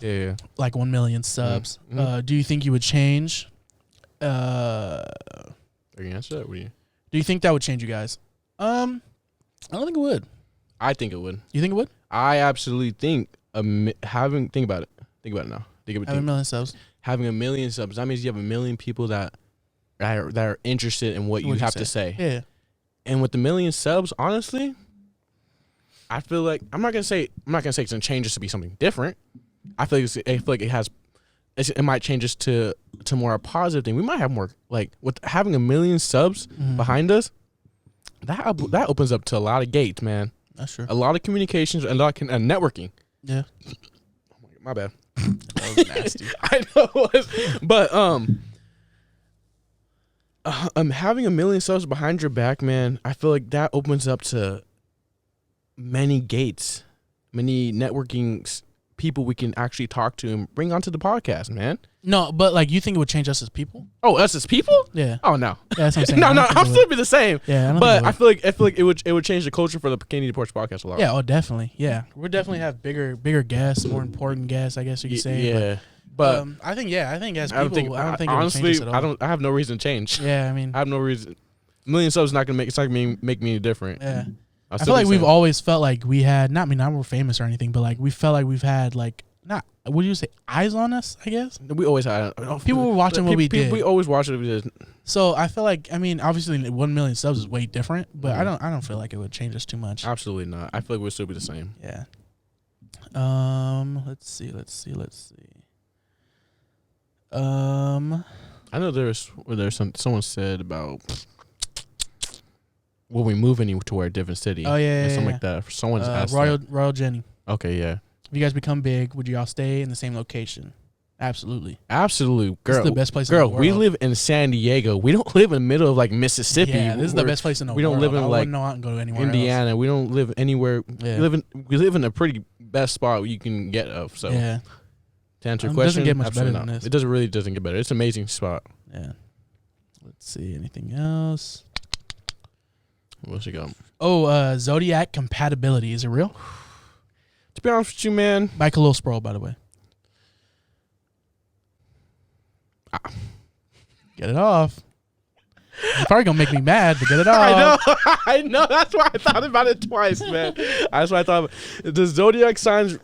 like 1 million subs, do you think you would change? Are you answer that? Do you think that would change you guys? I don't think it would. I think it would. You think it would? I absolutely think think about it. Think about it now. Having a million subs. Having a million subs. That means you have a million people that are interested in what you have to say. Yeah. And with the million subs, honestly, I feel like I'm not gonna say it's gonna change us to be something different. I feel like it might change us to more a positive thing. We might have more, like, with having a million subs behind us. That opens up to a lot of gates, man. That's true. A lot of communications, a lot of networking. Yeah. My bad. That was nasty. I know, but having a million subs behind your back, man, I feel like that opens up to many gates, many networking people we can actually talk to and bring onto the podcast, man. No, but like, you think it would change us as people? Oh, us as people? Yeah. Oh no. Yeah, that's what I'm saying. no, I'm still be the same. Yeah, but I feel like it would change the culture for the K&D The Porch podcast a lot. Yeah. Oh, definitely. Yeah, we'll definitely have bigger guests, more important guests, I guess you could say. Yeah. But I think as people, I don't think honestly, it would change us at all. I have no reason to change. Yeah, I mean, I have no reason. A million subs is not gonna make me different. Yeah. I feel like we've always felt like we had not we're famous or anything, but like we felt like we've had like not would you say eyes on us, I guess. We always had people were watching what we did. We always watched what we did. So I feel like obviously 1 million subs is way different, but I don't feel like it would change us too much. Absolutely not. I feel like we'll still be the same. Yeah. Let's see. I know there's someone said about will we move to a different city? Oh yeah, something like that. Someone's asked Royal Jenny. Okay, yeah. If you guys become big, would you all stay in the same location? Absolutely. Girl. This is the best place in the world. We live in San Diego. We don't live in the middle of like Mississippi. Yeah, this is the best place in the world. We don't live in like go anywhere Indiana. else. We don't live anywhere. Yeah. We live in a pretty best spot you can get of. So yeah. To answer your It question, doesn't get much better than not. this. It doesn't get better. It's an amazing spot. Yeah. Let's see. Anything else? What's it go? Oh, Zodiac compatibility. Is it real? To be honest with you, man. Mike a little Sproul, by the way. Get it off. You're probably gonna make me mad, but get it off. I know. That's why I thought about it twice, man. That's why I thought the zodiac signs.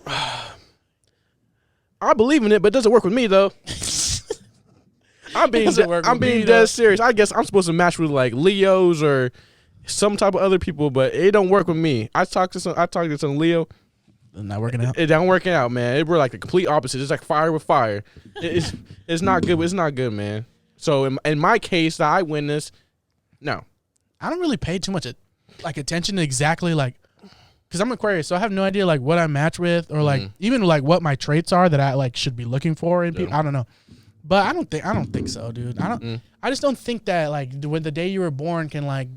I believe in it, but it doesn't work with me though. I'm being dead serious. I guess I'm supposed to match with like Leos or some type of other people, but it don't work with me. I talked to some Leo. Not working out. It don't working out, man. We're like the complete opposite. It's like fire with fire. It's not good. It's not good, man. So in my case, that I witnessed, no, I don't really pay too much attention to exactly like, because I'm Aquarius, so I have no idea like what I match with or like even like what my traits are that I like should be looking for in people. I don't know, but I don't think so, dude. I just don't think that like when the day you were born can like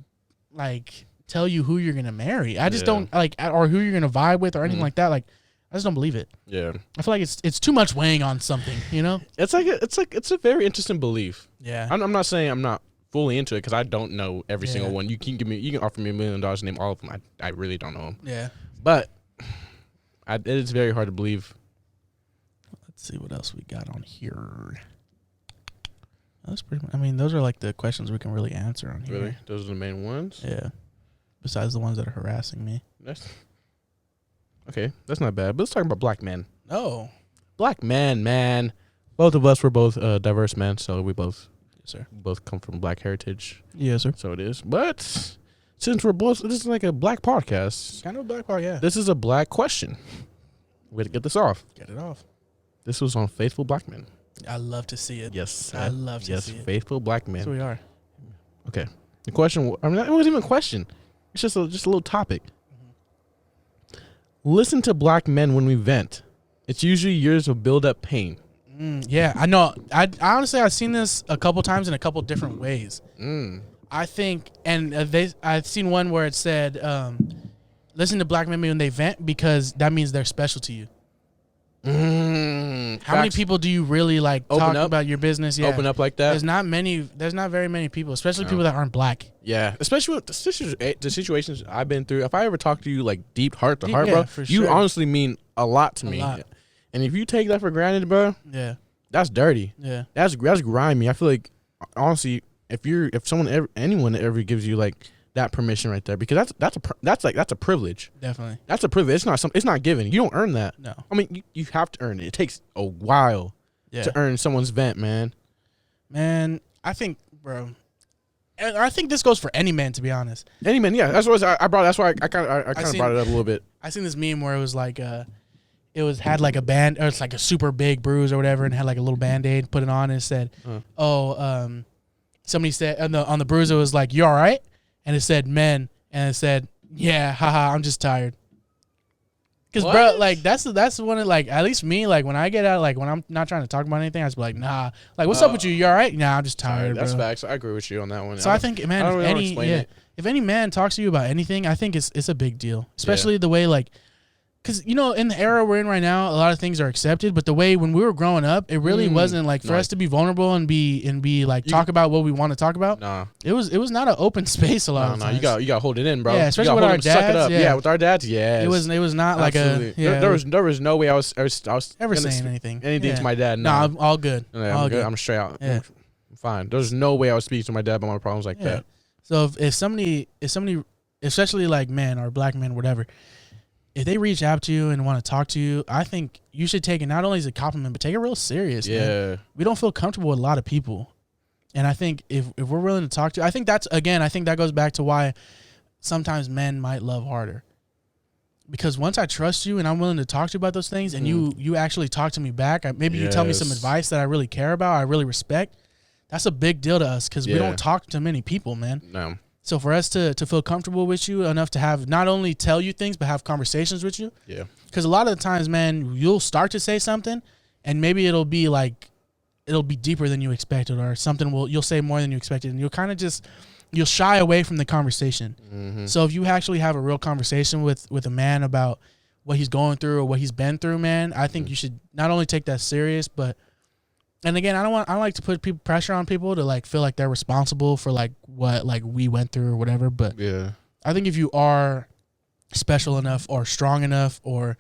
tell you who you're gonna marry. I just don't like, or who you're gonna vibe with or anything like that. Like, I just don't believe it. Yeah, I feel like it's too much weighing on something. You know, it's a very interesting belief. Yeah, I'm not saying I'm not fully into it because I don't know every single one. You can offer me $1 million to name all of them. I really don't know them. Yeah, but it's very hard to believe. Let's see what else we got on here. That's pretty. I mean, those are like the questions we can really answer on here. Really, those are the main ones. Yeah. Besides the ones that are harassing me. Okay, that's not bad. But let's talk about black men. Oh. Black men, man. Both of us were both diverse men, so we both come from black heritage. Yes, sir. So it is. But since we're both, this is like a black podcast. Kind of a black podcast, yeah. This is a black question. We had to get this off. Get it off. This was on Faithful Black Men. I love to see it. Yes. I love to see it. Yes, Faithful Black Men. That's who we are. Okay. The question, it wasn't even a question. It's just a little topic. Listen to black men when we vent. It's usually years of build-up pain. Yeah, I know. I honestly, I've seen this a couple times in a couple different ways. I think, and I've seen one where it said, listen to black men when they vent because that means they're special to you. How many people do you really like talk about your business? Yeah. Open up like that? There's not very many people, especially people that aren't black. Yeah, especially with the situations I've been through. If I ever talk to you like deep heart to heart, bro, you honestly mean a lot to me. And if you take that for granted, bro, that's dirty. Yeah, that's grimy. I feel like honestly, if anyone ever gives you like that permission right there, because that's a privilege. Definitely. That's a privilege. It's not given. You don't earn that. No. I mean, you have to earn it. It takes a while to earn someone's vent, man. Man, I think, bro, and I think this goes for any man, to be honest. Any man, yeah. That's what I brought. That's why I kind of brought it up a little bit. I seen this meme where it was like had like a band, or it's like a super big bruise or whatever, and had like a little Band-Aid, put it on, and it said, somebody said on the bruise, it was like, "You all right?" And it said "men," and it said, "Yeah, haha, I'm just tired." Because, bro, like, that's one of, like, at least me, like, when I get out, like, when I'm not trying to talk about anything, I just be like, nah. Like, what's up with you? You all right? Nah, I'm just tired, That's bro. facts. I agree with you on that one. So I think, man, if any man talks to you about anything, I think it's a big deal. Especially the way, like, because, you know, in the era we're in right now, a lot of things are accepted. But the way when we were growing up, it really wasn't, like, for us to be vulnerable and be like, talk about what we want to talk about. Nah. It was not an open space a lot of times. You got to hold it in, bro. Yeah, especially with our dads. Suck it up. Yeah, with our dads, yeah. It was not absolutely. like a... Yeah, there was no way I was ever saying anything to my dad. No, I'm all good. Yeah, I'm good. I'm straight out. Yeah. I'm fine. There's no way I was speaking to my dad about my problems like that. So if somebody, especially like men or black men, whatever, if they reach out to you and want to talk to you, I think you should take it not only as a compliment, but take it real serious. Yeah. Man. We don't feel comfortable with a lot of people. And I think if we're willing to talk to you, I think that goes back to why sometimes men might love harder. Because once I trust you and I'm willing to talk to you about those things, and you actually talk to me back, maybe you tell me some advice that I really care about, I really respect, that's a big deal to us, because we don't talk to many people, man. No. So for us to feel comfortable with you enough to have not only tell you things, but have conversations with you. Yeah. Because a lot of the times, man, you'll start to say something, and maybe it'll be deeper than you expected, or you'll say more than you expected, and you'll kind of you'll shy away from the conversation. Mm-hmm. So if you actually have a real conversation with a man about what he's going through or what he's been through, man, I think you should not only take that serious, but, and again, I don't like to put pressure on people to like feel like they're responsible for like what like we went through or whatever. But I think if you are special enough or strong enough, you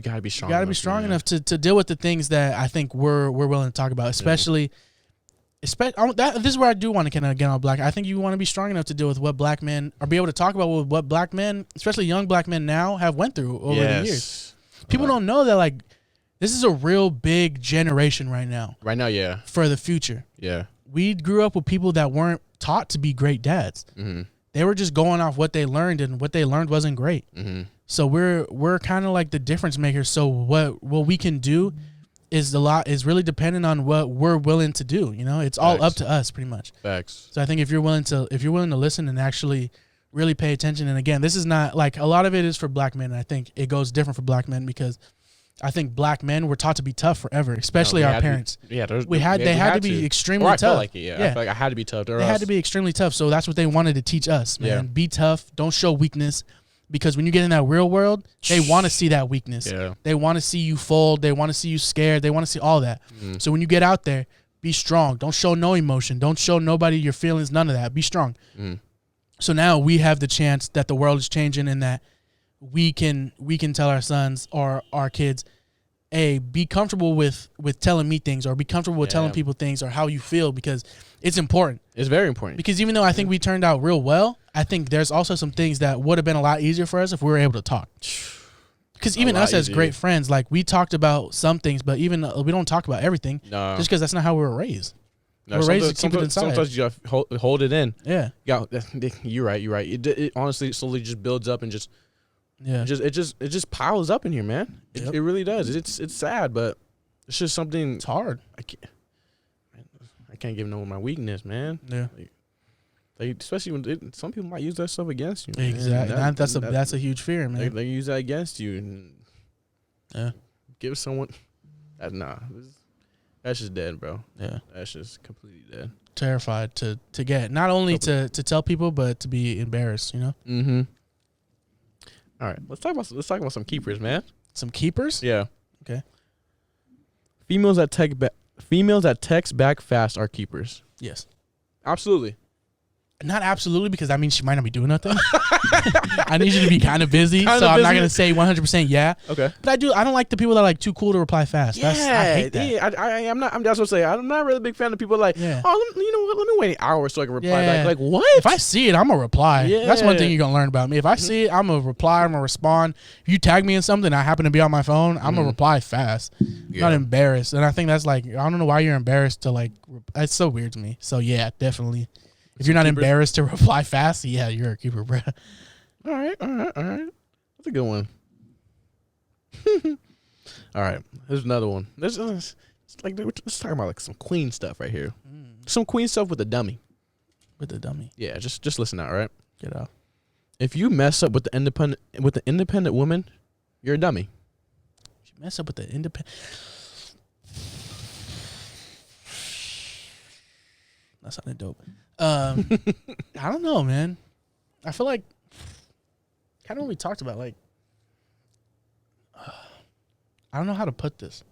gotta be strong. You gotta be strong enough to deal with the things that I think we're willing to talk about, especially. This is where I do want to kind of get on black. I think you want to be strong enough to deal with what black men, or be able to talk about what black men, especially young black men now, have went through over the years. People don't know that, like, this is a real big generation right now. Right now, yeah. For the future. Yeah. We grew up with people that weren't taught to be great dads. Mm-hmm. They were just going off what they learned, and what they learned wasn't great. Mm-hmm. So we're kind of like the difference makers. So what we can do is really dependent on what we're willing to do. You know, it's all up to us pretty much. Facts. So I think if you're willing to listen and actually really pay attention, and again, this is not like, a lot of it is for black men. And I think it goes different for black men, because I think black men were taught to be tough forever, especially our parents. They had to be extremely tough. I felt like it, I feel like I had to be tough. They had to be extremely tough. So that's what they wanted to teach us, man. Yeah. Be tough. Don't show weakness. Because when you get in that real world, they want to see that weakness. Yeah. They want to see you fold. They want to see you scared. They want to see all that. So when you get out there, be strong. Don't show no emotion. Don't show nobody your feelings, none of that. Be strong. So now we have the chance that the world is changing, and that we can tell our sons or our kids, hey, be comfortable with telling me things, or be comfortable with telling people things, or how you feel, because it's important. It's very important. Because even though I think we turned out real well, I think there's also some things that would have been a lot easier for us if we were able to talk. Because even us as great friends, like, we talked about some things, but even we don't talk about everything. No. Just because that's not how we were raised. No, we're raised to keep it inside. Sometimes you got to hold it in. Yeah. You're right. It honestly slowly just builds up and just... Yeah, it just piles up in here, man. It really does. It's sad, but it's just something. It's hard. I can't give no one my weakness, man. Yeah, like especially when some people might use that stuff against you. Exactly, that's a huge fear, man. They use that against you. And give someone that's just dead, bro. Yeah, that's just completely dead. Terrified to get not only to tell people, but to be embarrassed. You know. Mm-hmm. All right, let's talk about some keepers, man. Some keepers? Yeah. Okay. Females that text back fast are keepers. Yes. Absolutely. Not absolutely, because that means she might not be doing nothing. I need you to be kind of busy, I'm not going to say 100% yeah. Okay. But I don't like the people that are like too cool to reply fast. Yeah, I hate that. Yeah, I'm not really a big fan of people like, oh, you know let me wait an hour so I can reply back. Like, what? If I see it, I'm going to reply. Yeah. That's one thing you're going to learn about me. If I see it, I'm going to reply. I'm going to respond. If you tag me in something, I happen to be on my phone, I'm going to reply fast. Not embarrassed. And I think that's like, I don't know why you're embarrassed to like, it's so weird to me. So yeah, definitely. If you're not embarrassed to reply fast, yeah, you're a keeper, bro. All right. That's a good one. All right, here's another one. Let's talk about like some queen stuff right here. Some queen stuff with the dummy. With the dummy. Yeah, just listen out, right? Get out. If you mess up with the independent woman, you're a dummy. If you mess up with the independent. That sounded dope. I don't know, man. I feel like kind of what we talked about, like. I don't know how to put this.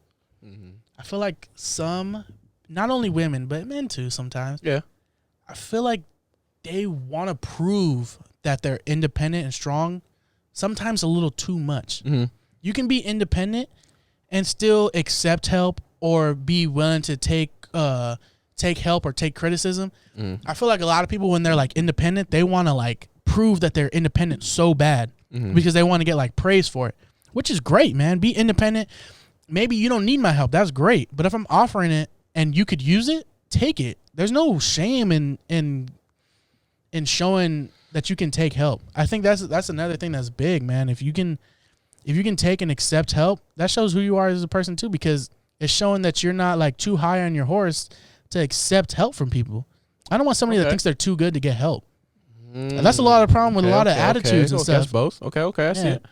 I feel like some, not only women, but men too sometimes. Yeah. I feel like they want to prove that they're independent and strong, sometimes a little too much. You can be independent and still accept help or be willing to take help or take criticism. I feel like a lot of people, when they're like independent, they want to like prove that they're independent so bad because they want to get like praise for it. Which is great, man. Be independent. Maybe you don't need my help. That's great. But if I'm offering it and you could use it, take it. There's no shame in showing that you can take help. I think that's another thing that's big, man. If you can take and accept help, that shows who you are as a person too, because it's showing that you're not like too high on your horse to accept help from people. I don't want somebody that thinks they're too good to get help. And that's a lot of problem with a lot of attitudes and stuff. That's both. Okay, I see it.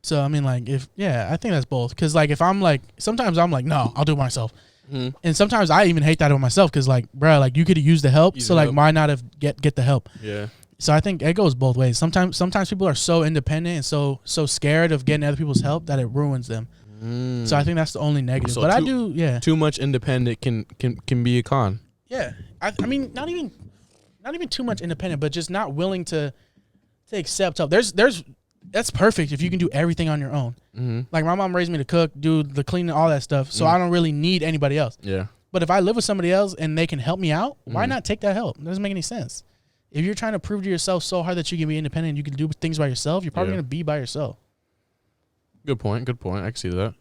So, I mean, like, I think that's both. Because, like, if I'm, like, sometimes I'm like, no, I'll do it myself. And sometimes I even hate that of myself because, like, bro, like, you could have used the help. So, like, why not have get the help? Yeah. So, I think it goes both ways. Sometimes people are so independent and so scared of getting other people's help that it ruins them. So, I think that's the only negative. So but too much independent can be a con. Yeah. I mean, not even too much independent, but just not willing to accept help. That's perfect if you can do everything on your own. Like my mom raised me to cook, do the cleaning, all that stuff. So I don't really need anybody else. Yeah. But if I live with somebody else and they can help me out, why not take that help? It doesn't make any sense. If you're trying to prove to yourself so hard that you can be independent and you can do things by yourself, you're probably going to be by yourself. Good point. I can see that.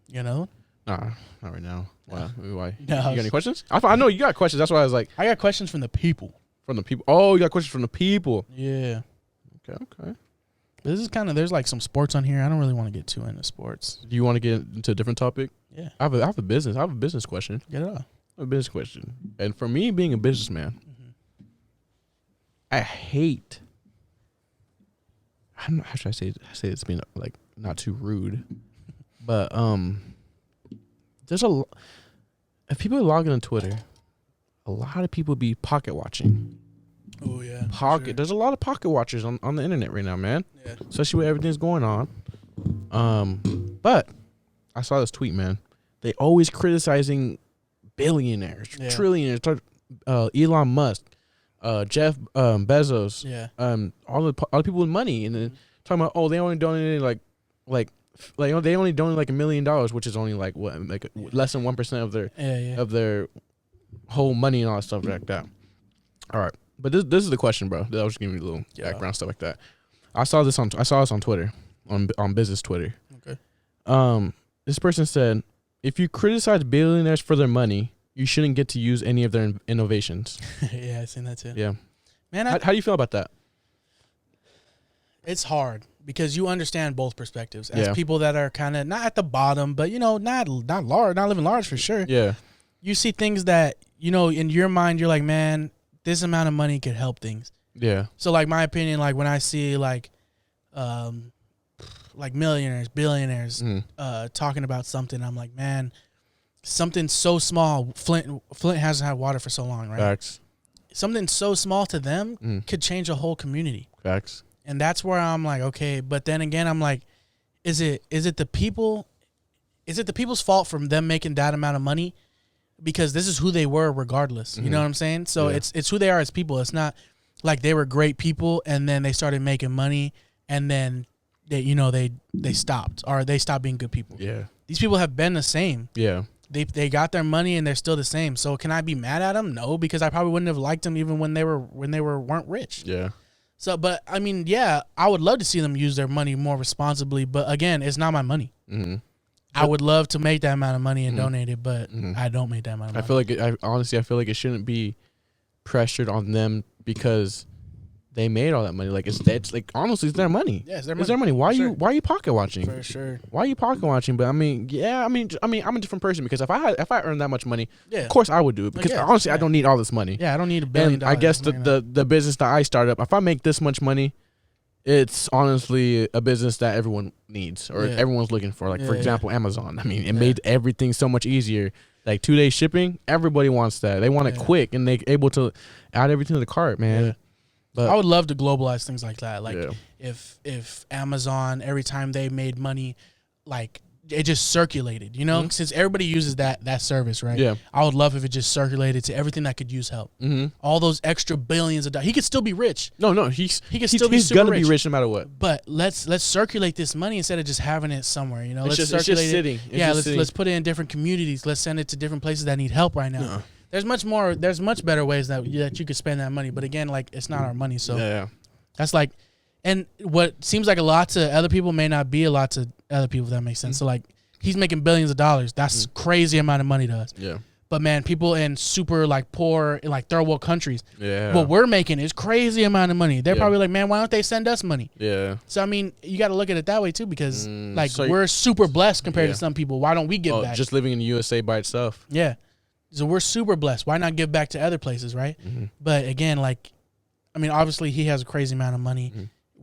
You know? Nah, not right now. Why? No, you got any questions? I know you got questions. That's why I was like. I got questions from the people. From the people. Oh, you got questions from the people. Yeah. Okay. This is there's like some sports on here. I don't really want to get too into sports. Do you want to get into a different topic? Yeah. I have a business question. Get it off. I have a business question. And for me being a businessman, I hate. I don't know how should I say it's being like not too rude, but there's if people are logging on Twitter, a lot of people be pocket watching. Oh yeah, pocket. Sure. There's a lot of pocket watchers on the internet right now, man. Yeah. Especially with everything's going on. But I saw this tweet, man. They always criticizing billionaires, trillionaires, Elon Musk, Jeff Bezos, all the people with money, and then talking about they only donated like they only donated like $1 million, which is only like what less than 1% of their whole money and all that stuff like that. All right, but this is the question, bro. I was just giving you a little background stuff like that. I saw this on Twitter, on business Twitter. Okay. This person said, if you criticize billionaires for their money, you shouldn't get to use any of their innovations. Yeah, I've seen that too. Yeah. Man, how do you feel about that? It's hard because you understand both perspectives as people that are kind of not at the bottom, but not large, not living large for sure. Yeah. You see things that, in your mind, you're like, man, this amount of money could help things. Yeah. So like my opinion, like when I see like millionaires, billionaires talking about something, I'm like, man, something so small. Flint hasn't had water for so long, right? Facts. Something so small to them could change a whole community. Facts. And that's where I'm like, okay, but then again, I'm like, is it the people? Is it the people's fault from them making that amount of money? Because this is who they were regardless. You know what I'm saying? So it's who they are as people. It's not like they were great people and then they started making money and then they stopped or they stopped being good people. Yeah. These people have been the same. Yeah. they got their money and they're still the same. So can I be mad at them? No, because I probably wouldn't have liked them even when they weren't rich. Yeah. So, but I mean, yeah, I would love to see them use their money more responsibly. But again, it's not my money. Mm-hmm. I would love to make that amount of money and donate it, but I don't make that amount of money. I feel like it shouldn't be pressured on them because they made all that money. Like it's like honestly, it's their money. Yeah, it's their money. It's their money. Why are you pocket watching? For sure. Why are you pocket watching? But I mean, I'm a different person because if I earned that much money, of course I would do it because honestly, I don't need all this money. Yeah, I don't need $1 billion. I guess the business that I started up, if I make this much money, it's honestly a business that everyone needs or everyone's looking for. Like for example, Amazon. I mean, it made everything so much easier. Like 2-day shipping, everybody wants that. They want it quick and they able to add everything to the cart, man. Yeah. But I would love to globalize things like that. Like if Amazon, every time they made money, like it just circulated, you know, since everybody uses that service, right? Yeah. I would love if it just circulated to everything that could use help. All those extra billions of dollars. He could still be rich. No, he's gonna be rich no matter what. But let's circulate this money instead of just having it somewhere, you know. It's Let's just sitting. Let's put it in different communities. Let's send it to different places that need help right now. There's much better ways that you could spend that money. But again, like it's not our money, so that's like, and what seems like a lot to other people may not be a lot to other people. If that makes sense. So like he's making billions of dollars. That's crazy amount of money to us. Yeah. But man, people in super like poor in like third world countries, what we're making is crazy amount of money. They're probably like, man, why don't they send us money? Yeah. So I mean, you got to look at it that way too, because we're super blessed compared to some people. Why don't we give back? Just living in the USA by itself. Yeah. So we're super blessed. Why not give back to other places, right? But again, like, I mean, obviously he has a crazy amount of money.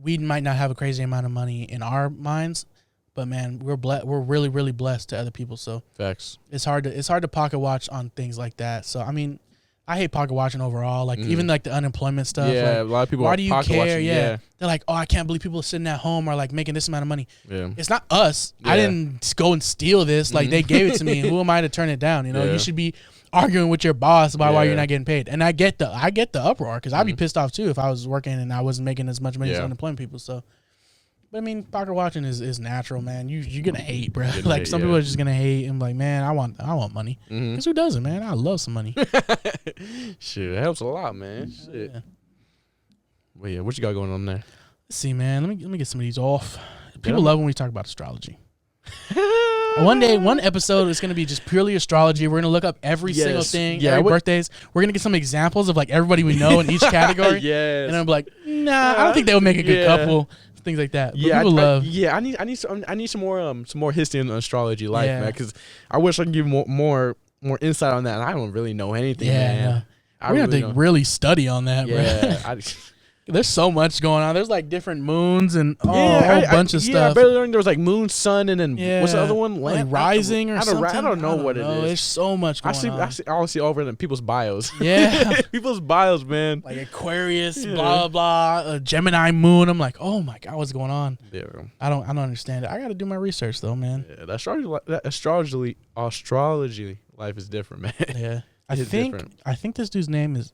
We might not have a crazy amount of money in our minds, but man, we're really, really blessed to other people. So facts. It's hard to pocket watch on things like that. So I mean, I hate pocket watching overall. Like even like the unemployment stuff. Yeah, like, a lot of people. Why do you care? Watching, yeah, they're like, oh, I can't believe people are sitting at home or like making this amount of money. Yeah, it's not us. I didn't go and steal this. Like they gave it to me. Who am I to turn it down? You know, you should be arguing with your boss about why you're not getting paid. And I get the uproar because I'd be pissed off too if I was working and I wasn't making as much money as unemployment people. So, but I mean, pocket watching is natural, man. You're gonna hate, bro. Like some people are just gonna hate and like, man, I want money. Because who doesn't, man? I love some money. Shit, it helps a lot, man. Shit. Yeah. Well, yeah, what you got going on there? Let's see, man. Let me get some of these off. People love when we talk about astrology. One episode is going to be just purely astrology. We're going to look up every single thing, every birthdays. We're going to get some examples of like everybody we know in each category. And I'm like, nah, I don't think they would make a good couple. Things like that. But people love. I need some more history in the astrology life, man, because I wish I could give more insight on that. And I don't really know anything, man. We're going to have to really study on that, bro. There's so much going on. There's like different moons and a whole bunch of stuff. Yeah, I barely learned there was like moon, sun, and then what's the other one? Like rising or something. I don't know what it is. There's so much going on. I see over in people's bios. Yeah. People's bios, man. Like Aquarius, blah, blah, blah. Gemini moon. I'm like, oh my God, what's going on? Yeah. I don't understand it. I got to do my research though, man. Yeah, that astrology life is different, man. Yeah. I think this dude's name is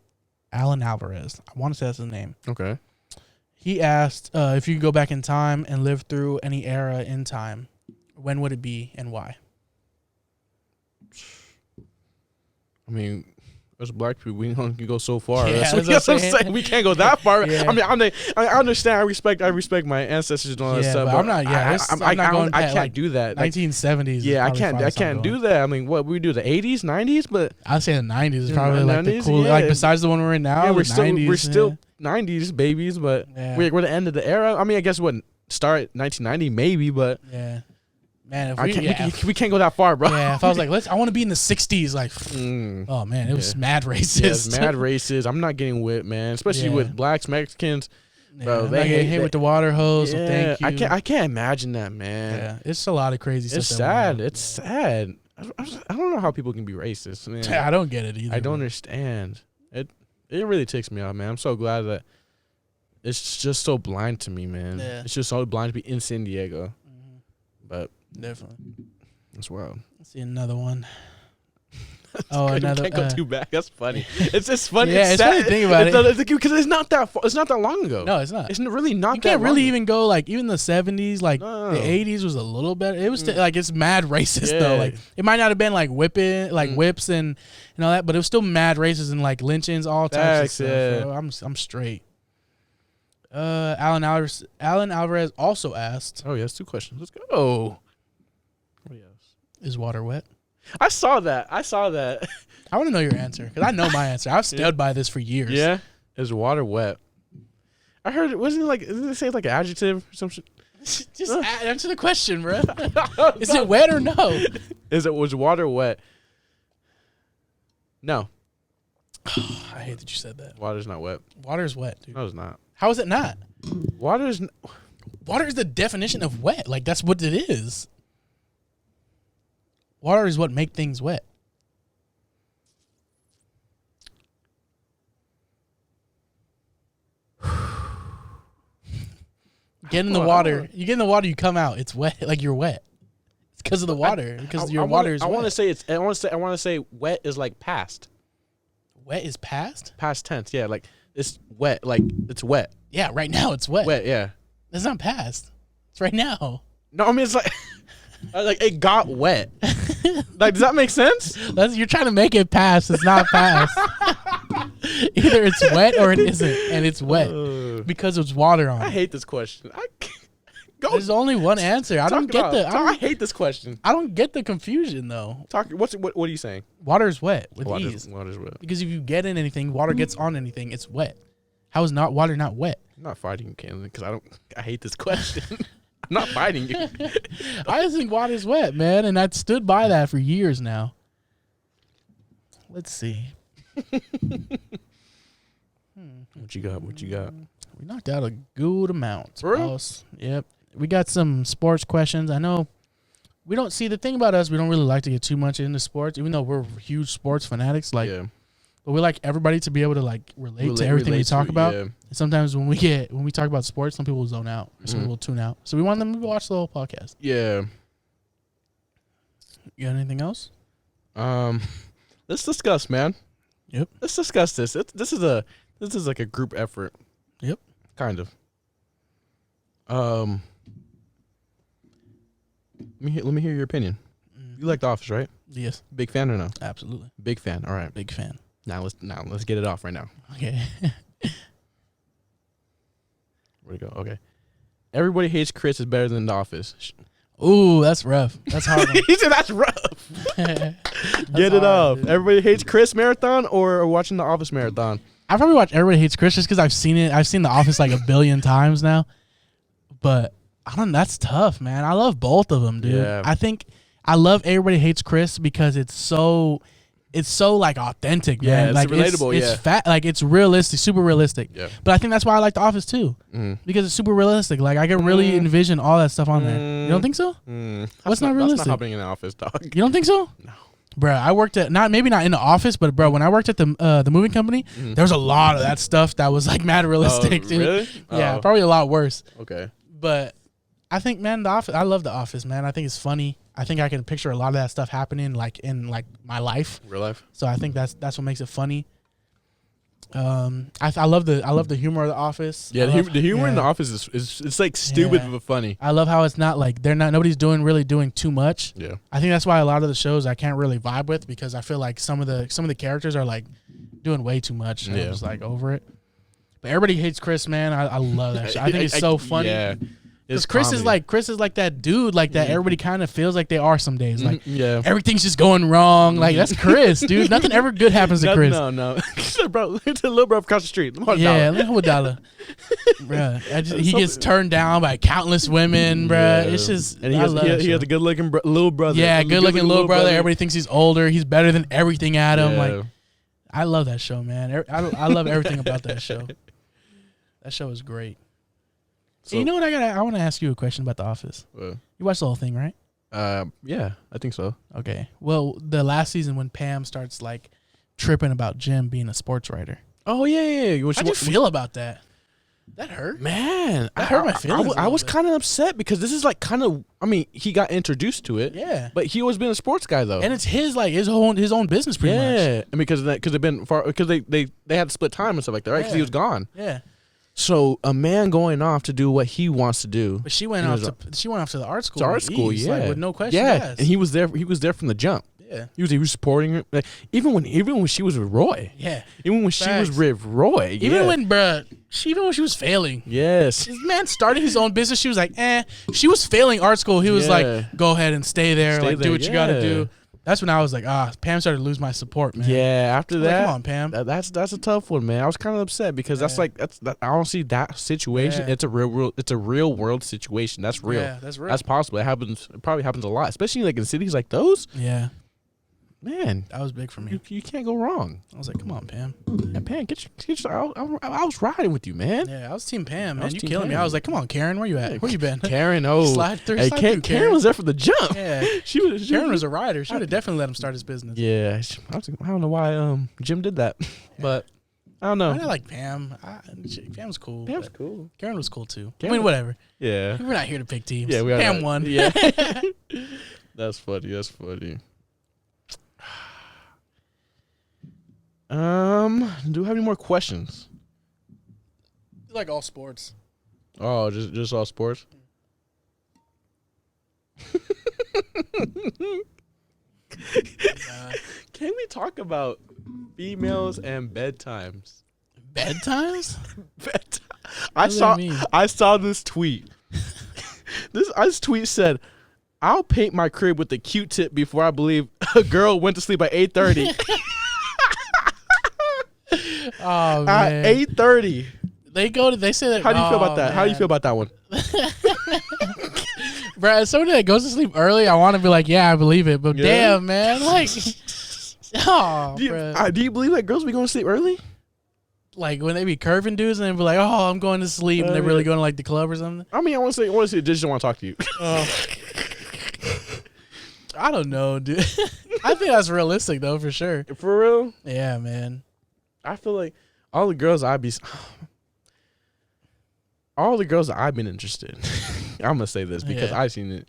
Alan Alvarez. I want to say that's his name. Okay. He asked if you could go back in time and live through any era in time, when would it be and why? I mean, as black people, we can go so far. Yeah, that's what I'm saying. We can't go that far. Yeah. I mean, I understand. I respect my ancestors and all that stuff. But I'm not. Yeah, I can't do that. 1970s. Yeah, I can't do that. I mean, what we do the 80s, 90s, but I'd say the 90s is probably like the cool. Yeah. Like besides the one we're in now, we're still 90s babies, but we're the end of the era. I mean, I guess what start 1990 maybe, but yeah. Man, if we can't go that far, bro. Yeah, if I was like, I want to be in the 60s, like, oh man, it was mad racist. Yeah, it's mad racist. I'm not getting whipped, man. Especially with blacks, Mexicans, bro. They hate with the water hose. Yeah, so thank you. I can't imagine that, man. Yeah, it's a lot of crazy stuff. It's sad. It's sad. I don't know how people can be racist, man. I don't get it either. I don't understand. It really ticks me off, man. I'm so glad that it's just so blind to me, man. Yeah. It's just so blind to be in San Diego, but. Definitely. That's wild. Let's see another one. Oh, another. Can't go too back. That's funny. It's just funny. Yeah, it's funny to think about it. Because it's not that. It's not that long ago. No, it's not. It's really not. You that can't really long even go like even the 70s, like the 80s was a little better. It was like it's mad racist though. Like it might not have been like whips and all that, but it was still mad racist and like lynchings, all types of stuff. Yeah. Bro. I'm straight. Alan Alvarez also asked. Oh yes, 2 questions. Let's go. What else? Is water wet? I saw that. I want to know your answer because I know my answer. I've stood by this for years. Yeah. Is water wet? I heard it wasn't like. Didn't it say like an adjective or some shit? Just answer the question, bro. Is it wet or no? Was water wet? No. I hate that you said that. Water's not wet. Water's wet, dude. No, it's not. How is it not? Water is the definition of wet. Like that's what it is. Water is what make things wet. Get in the water. You get in the water, you come out. It's wet. Like you're wet. It's because of the water. Because your water is wet. I want to say wet is like past. Wet is past? Past tense. Yeah, like it's wet. Like it's wet. Yeah, right now it's wet. Wet, yeah. It's not past. It's right now. No, I mean it's like like it got wet. Like, does that make sense? You're trying to make it past. It's not past. Either it's wet or it isn't, and it's wet because it's water on it. I hate this question. There's only one answer. I hate this question. I don't get the confusion though. What are you saying? Water is wet with ease. Water's wet. Because if you get in anything, water gets on anything, it's wet. How is water not wet? I'm not fighting you, Caitlin, because I hate this question. I'm not fighting you. I just think water's wet, man, and I stood by that for years now. Let's see. What you got? We knocked out a good amount. For real? Boss. Yep. We got some sports questions. I know we don't see the thing about us. We don't really like to get too much into sports, even though we're huge sports fanatics. Like, but we like everybody to be able to like relate to everything we talk about. Yeah. And sometimes when we talk about sports, some people will zone out, or some people will tune out. So we want them to watch the whole podcast. Yeah. You got anything else? Let's discuss, man. Yep. Let's discuss this. This is like a group effort. Yep. Kind of. Let me hear your opinion. You like The Office, right? Yes. Big fan or no? Absolutely. Big fan. All right. Big fan. Now let's get it off right now. Okay. Where'd it go? Okay. Everybody hates Chris is better than The Office. Ooh, that's rough. That's hard. He said that's rough. Get it off. Dude. Everybody hates Chris marathon or watching The Office marathon? I probably watch Everybody Hates Chris just because I've seen it. I've seen The Office like a billion times now. But I don't know. That's tough, man. I love both of them, dude. Yeah. I think I love Everybody Hates Chris because it's so like authentic, man. Yeah, it's like relatable. It's like it's realistic, super realistic. Yeah. But I think that's why I like The Office too, because it's super realistic. Like I can really envision all that stuff on there. You don't think so? What's not realistic? That's not happening in The Office, dog. You don't think so? No. Bro, I worked at maybe not in the office, but bro, when I worked at the moving company, there was a lot of that stuff that was like mad realistic, dude. Really? Yeah, probably a lot worse. Okay. But I think, man, The Office. I love The Office, man. I think it's funny. I think I can picture a lot of that stuff happening like in like my life, real life. So I think that's what makes it funny. I love the humor of The Office. Yeah, the humor in The Office is it's like stupid but funny. I love how it's not like nobody's really doing too much. Yeah, I think that's why a lot of the shows I can't really vibe with because I feel like some of the characters are like doing way too much. And I'm just like over it. But Everybody Hates Chris, man. I love that show. I think it's so funny. Yeah. Because Chris is like that dude like that everybody kind of feels like they are some days. Like everything's just going wrong. Like that's Chris, dude. Nothing ever good happens to Chris. No. Bro, it's a little bro across the street. Yeah, $1. Bruh. He gets turned down by countless women, bruh. Yeah. It's just and he has a good looking little brother. Yeah, good looking little brother. Everybody thinks he's older. He's better than everything at him. Like I love that show, man. I love everything about that show. That show is great. So, you know what I want to ask you a question about The Office. You watched the whole thing, right? Yeah, I think so. Okay. Well, the last season when Pam starts like tripping about Jim being a sports writer. Oh yeah. How'd you feel about that? That hurt. Man, that hurt my feelings. I was kind of upset because this is like kind of. I mean, he got introduced to it. Yeah, but he always been a sports guy though, and it's his own business pretty much. Yeah, and because they've been far because they had to split time and stuff like that, right? Because he was gone. Yeah. So a man going off to do what he wants to do. But she went off to the art school. To art school, yeah, like, with no question. Yeah, and he was there. He was there from the jump. Yeah, he was supporting her. Like, even when she was with Roy. Yeah, even when she was with Roy. Even when she was failing. Yes, this man started his own business. She was like, She was failing art school. He was like, go ahead and stay there. Do what you got to do. That's when I was like, Pam started to lose my support, man. Yeah, after that, come on, Pam. That's a tough one, man. I was kind of upset because that's I don't see that situation. Yeah. It's a real world situation. That's real. Yeah, that's real. That's possible. It probably happens a lot, especially like in cities like those. Yeah. Man, that was big for me. You can't go wrong. I was like, come on, Pam. Yeah, Pam, get your I was riding with you, man. Yeah, I was team Pam, man. You killing me. I was like, come on, Karen, where you at? Where you been? Karen, slide through. Karen was there from the jump. Yeah, Karen was a rider. She would have definitely let him start his business. Yeah, I don't know why Jim did that, but I don't know. I like Pam. Pam's cool. Pam's cool. Karen was cool too. I mean, whatever. Yeah, we're not here to pick teams. Yeah, Pam won. Yeah, that's funny. That's funny. Do we have any more questions? Like all sports. Oh, just all sports? Can we talk about females and bedtimes? Bedtimes? I saw this tweet. This tweet said, "I'll paint my crib with a Q-tip before I believe a girl went to sleep at 8:30." Oh man. At 8:30. They say that. How do you feel about that? How do you feel about that one? Bro, as somebody that goes to sleep early, I want to be like, yeah, I believe it. But damn, man. Like, do you believe that girls be going to sleep early? Like when they be curving dudes and they be like, oh, I'm going to sleep. And they're really going to like the club or something. I mean, I want to say, just want to talk to you. I don't know, dude. I think that's realistic though, for sure. For real? Yeah, man. I feel like all the girls that I've been interested in, I'm gonna say this because I've seen it.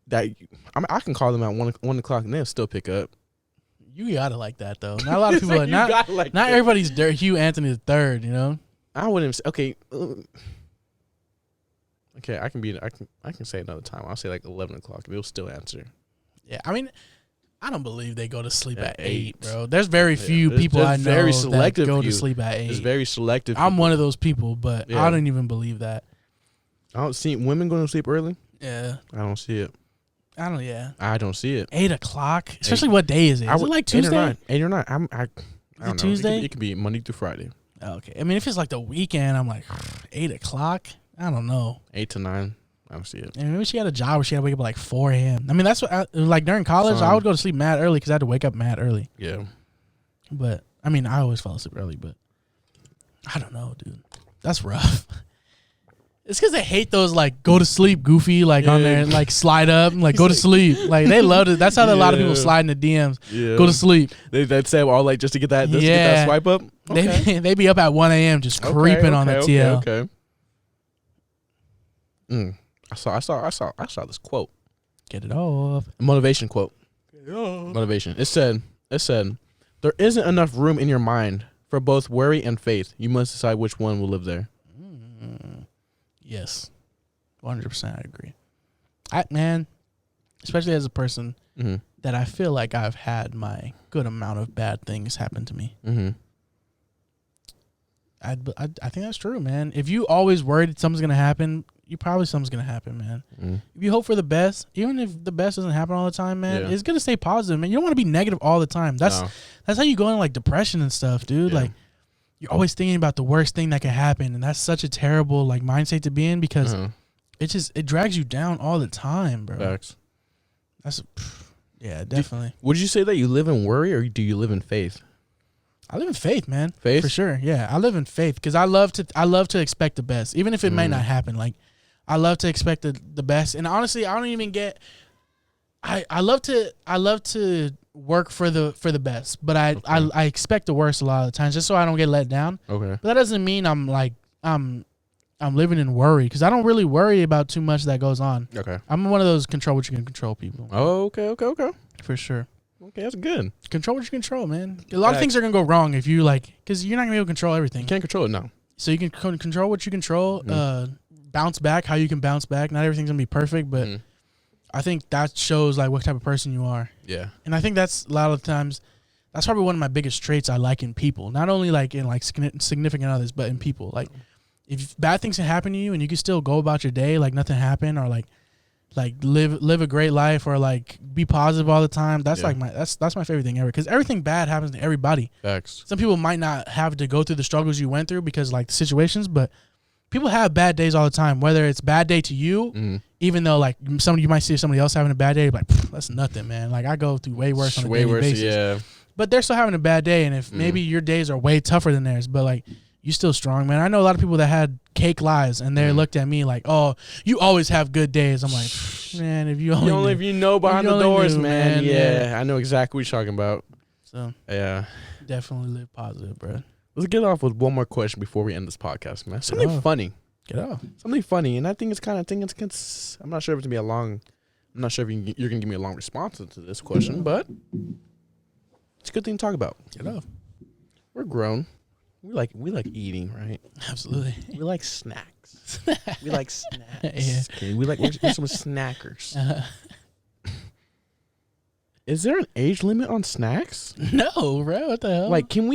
That I can call them at 1 o'clock and they'll still pick up. You gotta like that though. Not a lot of people are not. Not everybody's Hugh Anthony the third. You know. I wouldn't. Okay. Okay. I can say another time. I'll say like 11 o'clock. They'll still answer. Yeah. I mean, I don't believe they go to sleep at 8, bro. There's very few people I know that go to sleep at 8. It's very selective. I'm one of those people, but I don't even believe that. I don't see women going to sleep early. Yeah. I don't see it. I don't see it. 8 o'clock? Especially what day is it? Is it like Tuesday? 8 or 9. I don't know. Tuesday? It could be Monday through Friday. Okay. I mean, if it's like the weekend, I'm like, 8 o'clock? I don't know. 8 to 9. I don't see it. And maybe she had a job where she had to wake up at like 4 a.m. I mean, that's what, like during college, I would go to sleep mad early because I had to wake up mad early. Yeah. But, I mean, I always fall asleep early, but I don't know, dude. That's rough. It's because they hate those, like, go to sleep goofy, like, on there, and, like, slide up, and, like, go to sleep. Like, they love it. That's how a lot of people slide in the DMs. Yeah. Go to sleep. They'd say, all, like, just to get that, to get that swipe up? Okay. They be up at 1 a.m. just creeping on the TL. Okay. I saw this quote. Get it off. A motivation quote. Get it off. Motivation. It said, there isn't enough room in your mind for both worry and faith. You must decide which one will live there. Yes. 100% I agree. Man, especially as a person that I feel like I've had my good amount of bad things happen to me. I think that's true, man. If you always worried something's going to happen, something's going to happen, man. If you hope for the best, even if the best doesn't happen all the time, man, it's going to stay positive, man. You don't want to be negative all the time. That's how you go in, like, depression and stuff, dude. Yeah. Like, you're always thinking about the worst thing that could happen, and that's such a terrible, like, mindset to be in because it drags you down all the time, bro. Facts. Yeah, definitely. Would you say that you live in worry or do you live in faith? I live in faith, man. Faith? For sure. Yeah, I live in faith because I love to expect the best, even if it may not happen. Like, I love to expect the best, and honestly, I don't even get. I love to work for the best, but I expect the worst a lot of the times just so I don't get let down. Okay. But that doesn't mean I'm I'm living in worry because I don't really worry about too much that goes on. Okay. I'm one of those control what you can control people. Oh, okay. For sure. Okay, that's good. Control what you control, man. A lot of things are going to go wrong if you because you're not going to be able to control everything. You can't control it now. So you can control what you control, bounce back how you can bounce back. Not everything's going to be perfect, but I think that shows like what type of person you are. Yeah. And I think that's a lot of times, that's probably one of my biggest traits I like in people. Not only like in like significant others, but in people. Like if bad things can happen to you and you can still go about your day like nothing happened, or like live a great life, or like be positive all the time. That's like that's my favorite thing ever, because everything bad happens to everybody. Facts. Some people might not have to go through the struggles you went through because like the situations, but people have bad days all the time. Whether it's bad day to you, even though like you might see somebody else having a bad day, like that's nothing, man. Like I go through way worse on a daily basis. Yeah. But they're still having a bad day, and if maybe your days are way tougher than theirs, but like you still strong, man. I know a lot of people that had cake lives, and they looked at me like, "Oh, you always have good days." I'm like, man, if you only know behind the doors, man. Yeah, I know exactly what you're talking about. So yeah, definitely live positive, bro. Let's get off with one more question before we end this podcast, man. Something funny. Get off. Something funny, and I think it's kind of I'm not sure if it's gonna be a long. I'm not sure if you're gonna give me a long response to this question, but it's a good thing to talk about. Get off. We're grown. We like eating, right? Absolutely. We like snacks. We like snacks. Yeah. Okay, we're some snackers. Is there an age limit on snacks? No, bro. What the hell? Like, can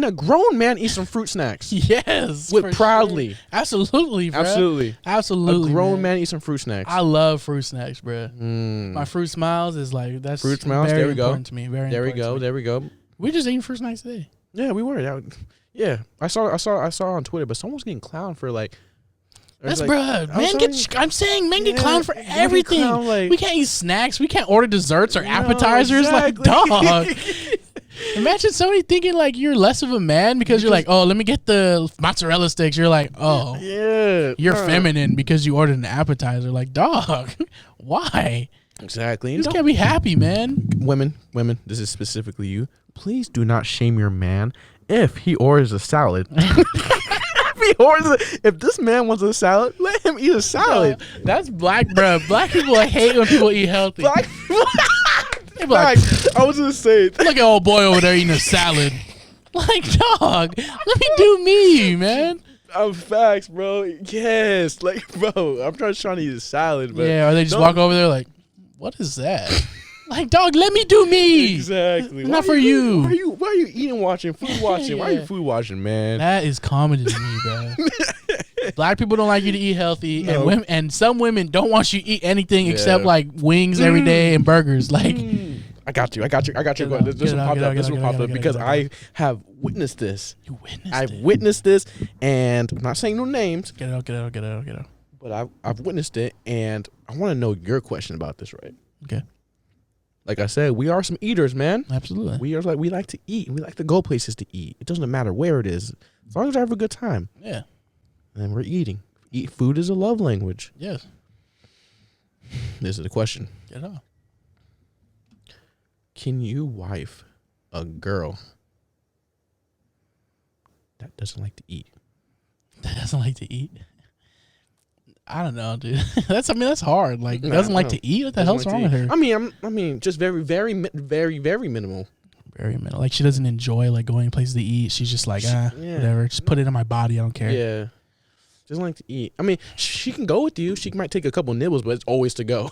a grown man eat some fruit snacks? Yes. With proudly. Sure. Absolutely, bro. Absolutely. A grown man eat some fruit snacks. I love fruit snacks, bro. My fruit smiles is like that's fruit smiles. Very there we go. Important to me. Very. There we go. There we go. We just eating fruit snacks today. Yeah, we were. Yeah, I saw on Twitter, but someone was getting clowned for like. That's like, I'm saying men get clowned for everything. We can't eat snacks. We can't order desserts or appetizers. Exactly. Like, dog. Imagine somebody thinking like you're less of a man because you're like, oh, let me get the mozzarella sticks. You're like, oh, yeah, you're feminine because you ordered an appetizer. Like, dog, why? Exactly. You just can't be happy, man. Women, this is specifically you. Please do not shame your man if he orders a salad. If this man wants a salad, let him eat a salad. No, that's black, bro. Black people hate when people eat healthy. Like, I was gonna say, look at old boy over there eating a salad. Like, dog, let me do me, man. Facts, bro. Yes, like, bro, I'm trying to eat a salad, but yeah, or they just walk over there like, what is that? Like, dog, let me do me. Exactly. Not for you. Why are you eating food watching? Why are you food watching, man? That is comedy to me, bro. Black people don't like you to eat healthy, and some women don't want you to eat anything except like wings every day and burgers. Like, I got you. This one popped up because I have witnessed this. You witnessed I've witnessed this, and I'm not saying no names. Get out. But I've witnessed it, and I want to know your question about this, right? Okay. Like I said, we are some eaters, man. Absolutely. We like to eat. We like to go places to eat. It doesn't matter where it is, as long as I have a good time. Yeah. And we're eating. Food is a love language. Yes. This is the question. Get off. Can you wife a girl that doesn't like to eat? That doesn't like to eat? I don't know, dude. That's hard. Like, doesn't like to eat? What the hell's wrong with her? I mean, just very, very, very, very minimal. Very minimal. Like, she doesn't enjoy like going places to eat. She's just like, whatever. Just put it in my body. I don't care. Yeah. Doesn't like to eat. I mean, she can go with you. She might take a couple nibbles, but it's always to go.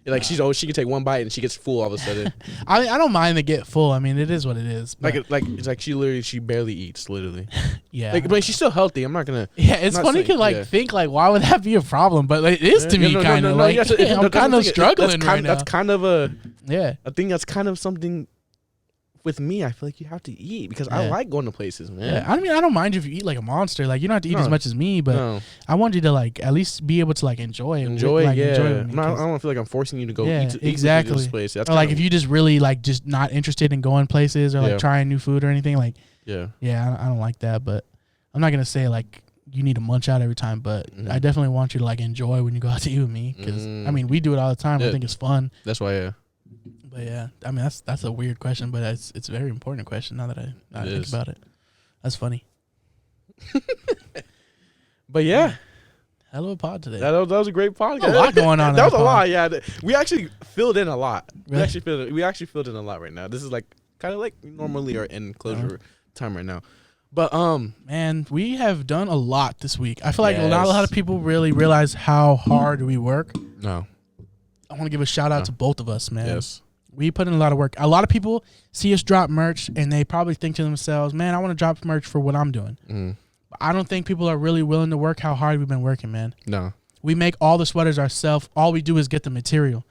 Like, she can take one bite and she gets full all of a sudden. I don't mind to get full. I mean, it is what it is. It's like she barely eats, literally. Yeah. Like, but she's still healthy. I'm not gonna. Yeah, it's funny to think like, why would that be a problem? But it is to me kind of like I'm kind of struggling right now. That's kind of a I think that's kind of something. With me, I feel like you have to eat because I like going to places, man. Yeah, I mean, I don't mind if you eat like a monster. Like, you don't have to eat as much as me, but I want you to like at least be able to like enjoy it. Enjoy it. I don't feel like I'm forcing you to go eat to this place. That's or like if you just really like just not interested in going places or like trying new food or anything. Like, I don't like that. But I'm not gonna say like you need to munch out every time. But I definitely want you to like enjoy when you go out to eat with me because I mean we do it all the time. I think it's fun. That's why. But yeah, I mean that's a weird question, but it's a very important question now that I think about it. That's funny. But yeah. Hell of a pod today. That was a great podcast. A lot going on. That was a pod. lot. Yeah, we actually filled in a lot. Really? We actually filled in a lot right now. This is like kind of like normally our end closure time right now. But man, we have done a lot this week. I feel like not a lot of people really realize how hard we work. No. I want to give a shout out to both of us, man. Yes. We put in a lot of work. A lot of people see us drop merch and they probably think to themselves, man, I want to drop merch for what I'm doing. Mm. I don't think people are really willing to work how hard we've been working, man. No. We make all the sweaters ourselves. All we do is get the material.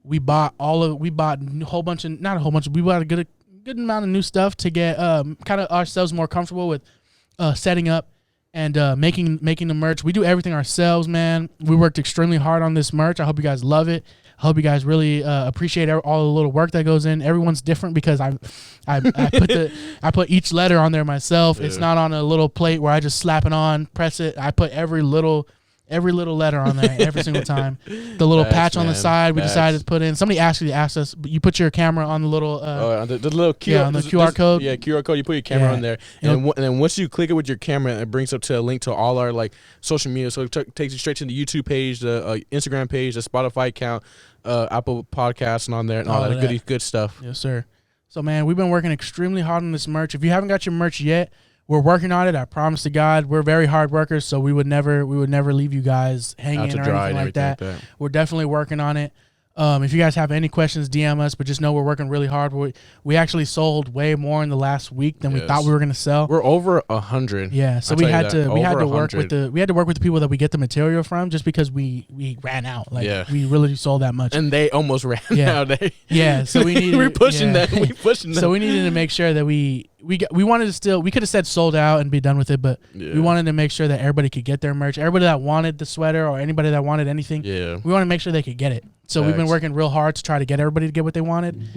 We bought a whole bunch of, not a whole bunch, we bought a good amount of new stuff to get kind of ourselves more comfortable with setting up and making the merch. We do everything ourselves, man. We worked extremely hard on this merch. I hope you guys love it. I hope you guys really appreciate all the little work that goes in. Everyone's different because I put each letter on there myself. Yeah. It's not on a little plate where I just slap it on, press it. I put every little letter on there every single time. The little patch on the side we decided to put in. Somebody asked us, but you put your camera on the little the little QR, on the QR code. Yeah, QR code. You put your camera on there, and then once you click it with your camera, it brings up to a link to all our like social media. So it takes you straight to the YouTube page, the Instagram page, the Spotify account, Apple Podcasts, and on there, and all that good stuff. Yes, sir. So man, we've been working extremely hard on this merch. If you haven't got your merch yet, we're working on it. I promise to God, we're very hard workers, so we would never leave you guys hanging or anything like that. We're definitely working on it. If you guys have any questions, DM us, but just know we're working really hard. We actually sold way more in the last week than we thought we were going to sell. We're over 100. Yeah, so we had to work with the people that we get the material from, just because we ran out. Like we really sold that much, and they almost ran out. Yeah, so we needed we're pushing that. We pushing that. So we needed to make sure that we wanted to still, we could have said sold out and be done with it, but we wanted to make sure that everybody could get their merch. Everybody that wanted the sweater or anybody that wanted anything, we want to make sure they could get it. So we've been working real hard to try to get everybody to get what they wanted.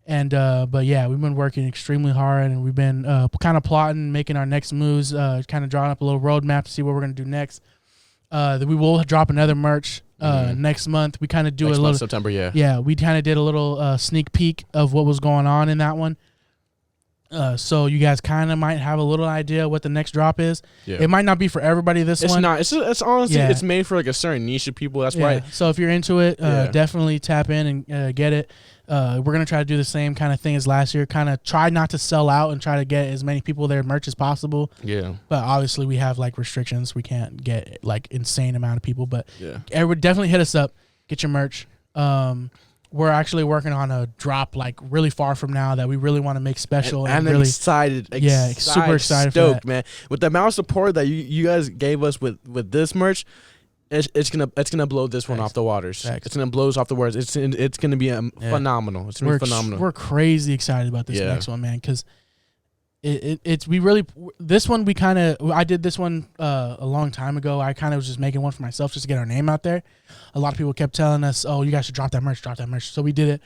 And but yeah, we've been working extremely hard, and we've been kind of plotting, making our next moves, kind of drawing up a little roadmap to see what we're going to do next. We will drop another merch next month. We kind of do a little September, we kind of did a little sneak peek of what was going on in that one. So you guys kind of might have a little idea what the next drop is. It might not be for everybody. It's not. It's honestly it's made for like a certain niche of people. That's right. So if you're into it, definitely tap in and get it. We're gonna try to do the same kind of thing as last year. Kind of try not to sell out and try to get as many people their merch as possible. Yeah. But obviously we have like restrictions. We can't get like insane amount of people. But everyone definitely hit us up. Get your merch. We're actually working on a drop like really far from now that we really want to make special. And I'm really excited. Super excited. Stoked, man. With the amount of support that you guys gave us with this merch, it's gonna blow this one off the waters. It's gonna blow us off the waters. It's gonna be phenomenal. It's gonna be phenomenal. We're crazy excited about this next one, man, because this one I did this one a long time ago. I kind of was just making one for myself just to get our name out there. A lot of people kept telling us, oh, you guys should drop that merch. So we did it.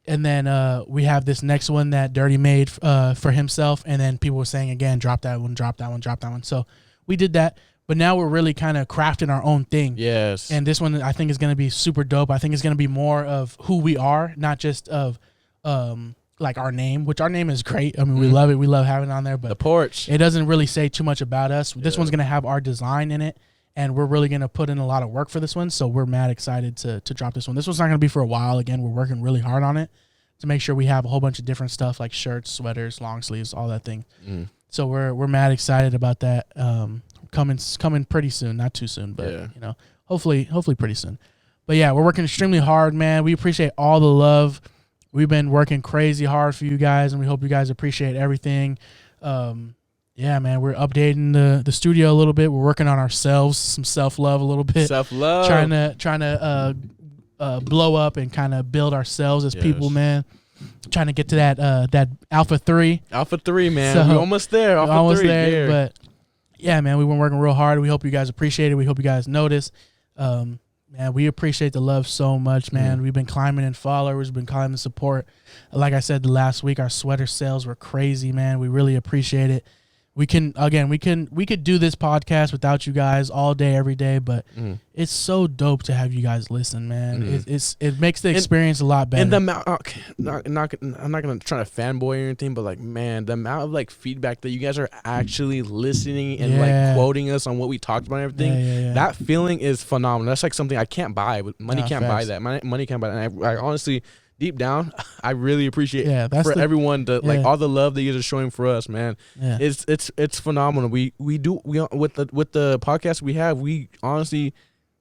And then we have this next one that Dirrty made for himself. And then people were saying again, drop that one. So we did that. But now we're really kind of crafting our own thing. Yes. And this one I think is going to be super dope. I think it's going to be more of who we are, not just of like our name, which our name is great. I mean, we love it. We love having it on there. But the porch. It doesn't really say too much about us. This one's going to have our design in it. And we're really going to put in a lot of work for this one. So we're mad excited to drop this one. This one's not going to be for a while. Again, we're working really hard on it to make sure we have a whole bunch of different stuff like shirts, sweaters, long sleeves, all that thing. So we're mad excited about that. Coming pretty soon. Not too soon, but hopefully pretty soon. But yeah, we're working extremely hard, man. We appreciate all the love. We've been working crazy hard for you guys, and we hope you guys appreciate everything. Yeah, man, we're updating the studio a little bit. We're working on ourselves, some self-love a little bit. Self-love. Trying to blow up and kind of build ourselves as people, man. Trying to get to that Alpha 3. Alpha 3, man. So, we're almost there. Alpha 3. There, but yeah, man, we've been working real hard. We hope you guys appreciate it. We hope you guys notice. Man, we appreciate the love so much, man. We've been climbing in followers. We've been climbing support. Like I said, the last week, our sweater sales were crazy, man. We really appreciate it. we could do this podcast without you guys all day, every day, but it's so dope to have you guys listen, man. It makes the experience a lot better. And the amount, I'm not gonna try to fanboy or anything, but like, man, the amount of like feedback that you guys are actually listening and like quoting us on what we talked about and everything, that feeling is phenomenal. That's like something I can't buy. Money can't buy that. Money can't buy that. And I honestly, deep down, I really appreciate everyone like all the love that you guys are showing for us, man. Yeah. It's phenomenal. We with the podcast we honestly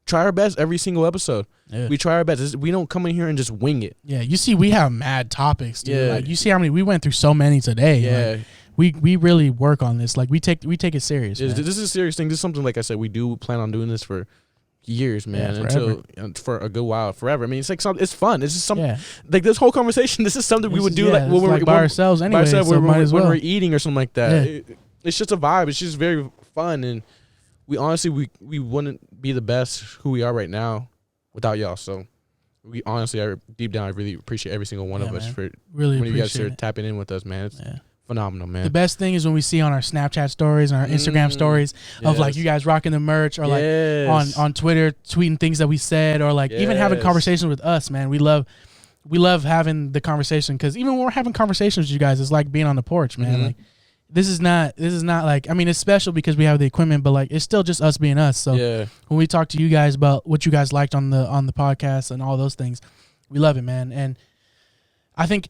try our best every single episode. Yeah. We try our best. We don't come in here and just wing it. Yeah, you see, we have mad topics, dude. Yeah. Like, you see how many we went through so many today. Yeah. Like, we really work on this. Like we take it serious. This is a serious thing. This is something, like I said, we do plan on doing this for years, man, until for a good while, forever. I mean, it's like it's fun. It's just something like this whole conversation. This is something we would do like when we're by ourselves anyway. When we're eating or something like that. Yeah. It's just a vibe. It's just very fun, and we honestly we wouldn't be the best who we are right now without y'all. So we honestly, deep down, I really appreciate every single one of us for when you guys are tapping in with us, man. It's phenomenal, man. The best thing is when we see on our Snapchat stories and our Instagram stories of like you guys rocking the merch, or like on Twitter tweeting things that we said, or like even having conversations with us, man. We love having the conversation, because even when we're having conversations with you guys, it's like being on the porch, man. Like this is not like, I mean, it's special because we have the equipment, but like it's still just us being us. So when we talk to you guys about what you guys liked on the podcast and all those things, we love it, man. And I think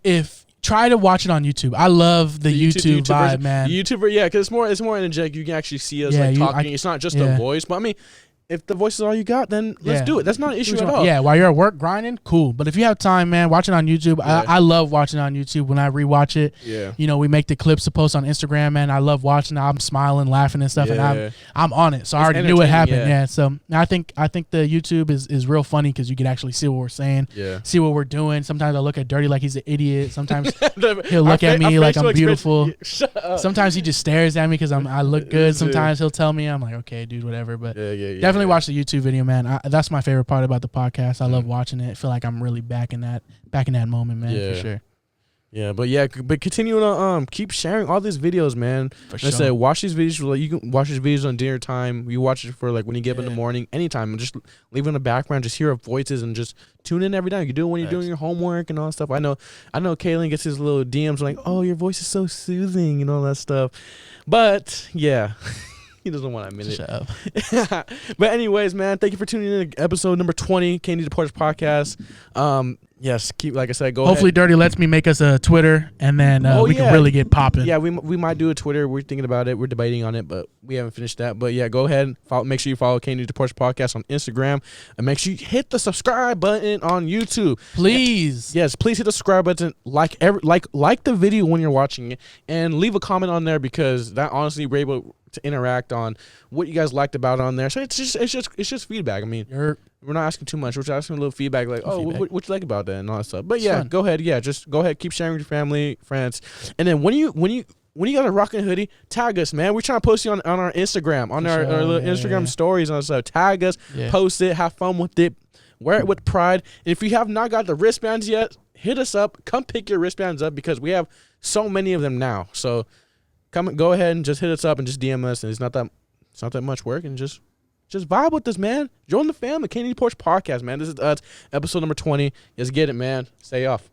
try to watch it on YouTube. I love the YouTube vibe, man. YouTuber, because it's more energetic. You can actually see us talking. It's not just a voice, but I mean, if the voice is all you got, then let's do it. That's not an issue at all. Yeah, while you're at work grinding, cool. But if you have time, man, watch it on YouTube. Yeah. I love watching it on YouTube. When I rewatch it, we make the clips to post on Instagram, man. I love watching it. I'm smiling, laughing and stuff, and I'm on it. So I already knew what happened. Yeah. So I think the YouTube is real funny, because you can actually see what we're saying, see what we're doing. Sometimes I look at Dirty like he's an idiot. Sometimes he'll look at me like I'm beautiful. Sometimes he just stares at me because I look good. Sometimes he'll tell me, I'm like, okay, dude, whatever. But definitely watch the YouTube video, man. That's my favorite part about the podcast. I love watching it. I feel like I'm really back in that moment, man, for sure. Yeah, but continue to keep sharing all these videos, man. Like I said, watch these videos. Like, you can watch these videos on dinner time. You watch it for like when you get up in the morning, anytime. Just leave it in the background. Just hear our voices and just tune in every day. You can do it when you're doing your homework and all that stuff. I know Kaylin gets his little DMs like, "Oh, your voice is so soothing," and all that stuff. But yeah. He doesn't want to admit it. Shut up. But anyways, man, thank you for tuning in to episode number 20, K&D The Porch podcast. Yes, like I said, go Hopefully ahead. Dirty lets me make us a Twitter, and then we can really get popping. Yeah, we might do a Twitter. We're thinking about it. We're debating on it, but we haven't finished that. But yeah, go ahead. Make sure you follow K&D The Porch podcast on Instagram, and make sure you hit the subscribe button on YouTube. Please. Yes, please hit the subscribe button. Like the video when you're watching it, and leave a comment on there, because that honestly we're able to interact on what you guys liked about on there. So it's just feedback. I mean, we're not asking too much. We're just asking a little feedback, like, what you like about that and all that stuff. But yeah, go ahead. Yeah, just go ahead. Keep sharing with your family, friends. And then when you got a rockin' hoodie, tag us, man. We're trying to post you on our Instagram, on our little Instagram stories and all that stuff. Tag us, post it, have fun with it, wear it with pride. And if you have not got the wristbands yet, hit us up. Come pick your wristbands up, because we have so many of them now. So go ahead and just hit us up and just DM us, and it's not that much work, and just vibe with us, man. Join the family, K&D The Porch podcast, man. This is episode number 20. Let's get it, man. Stay off.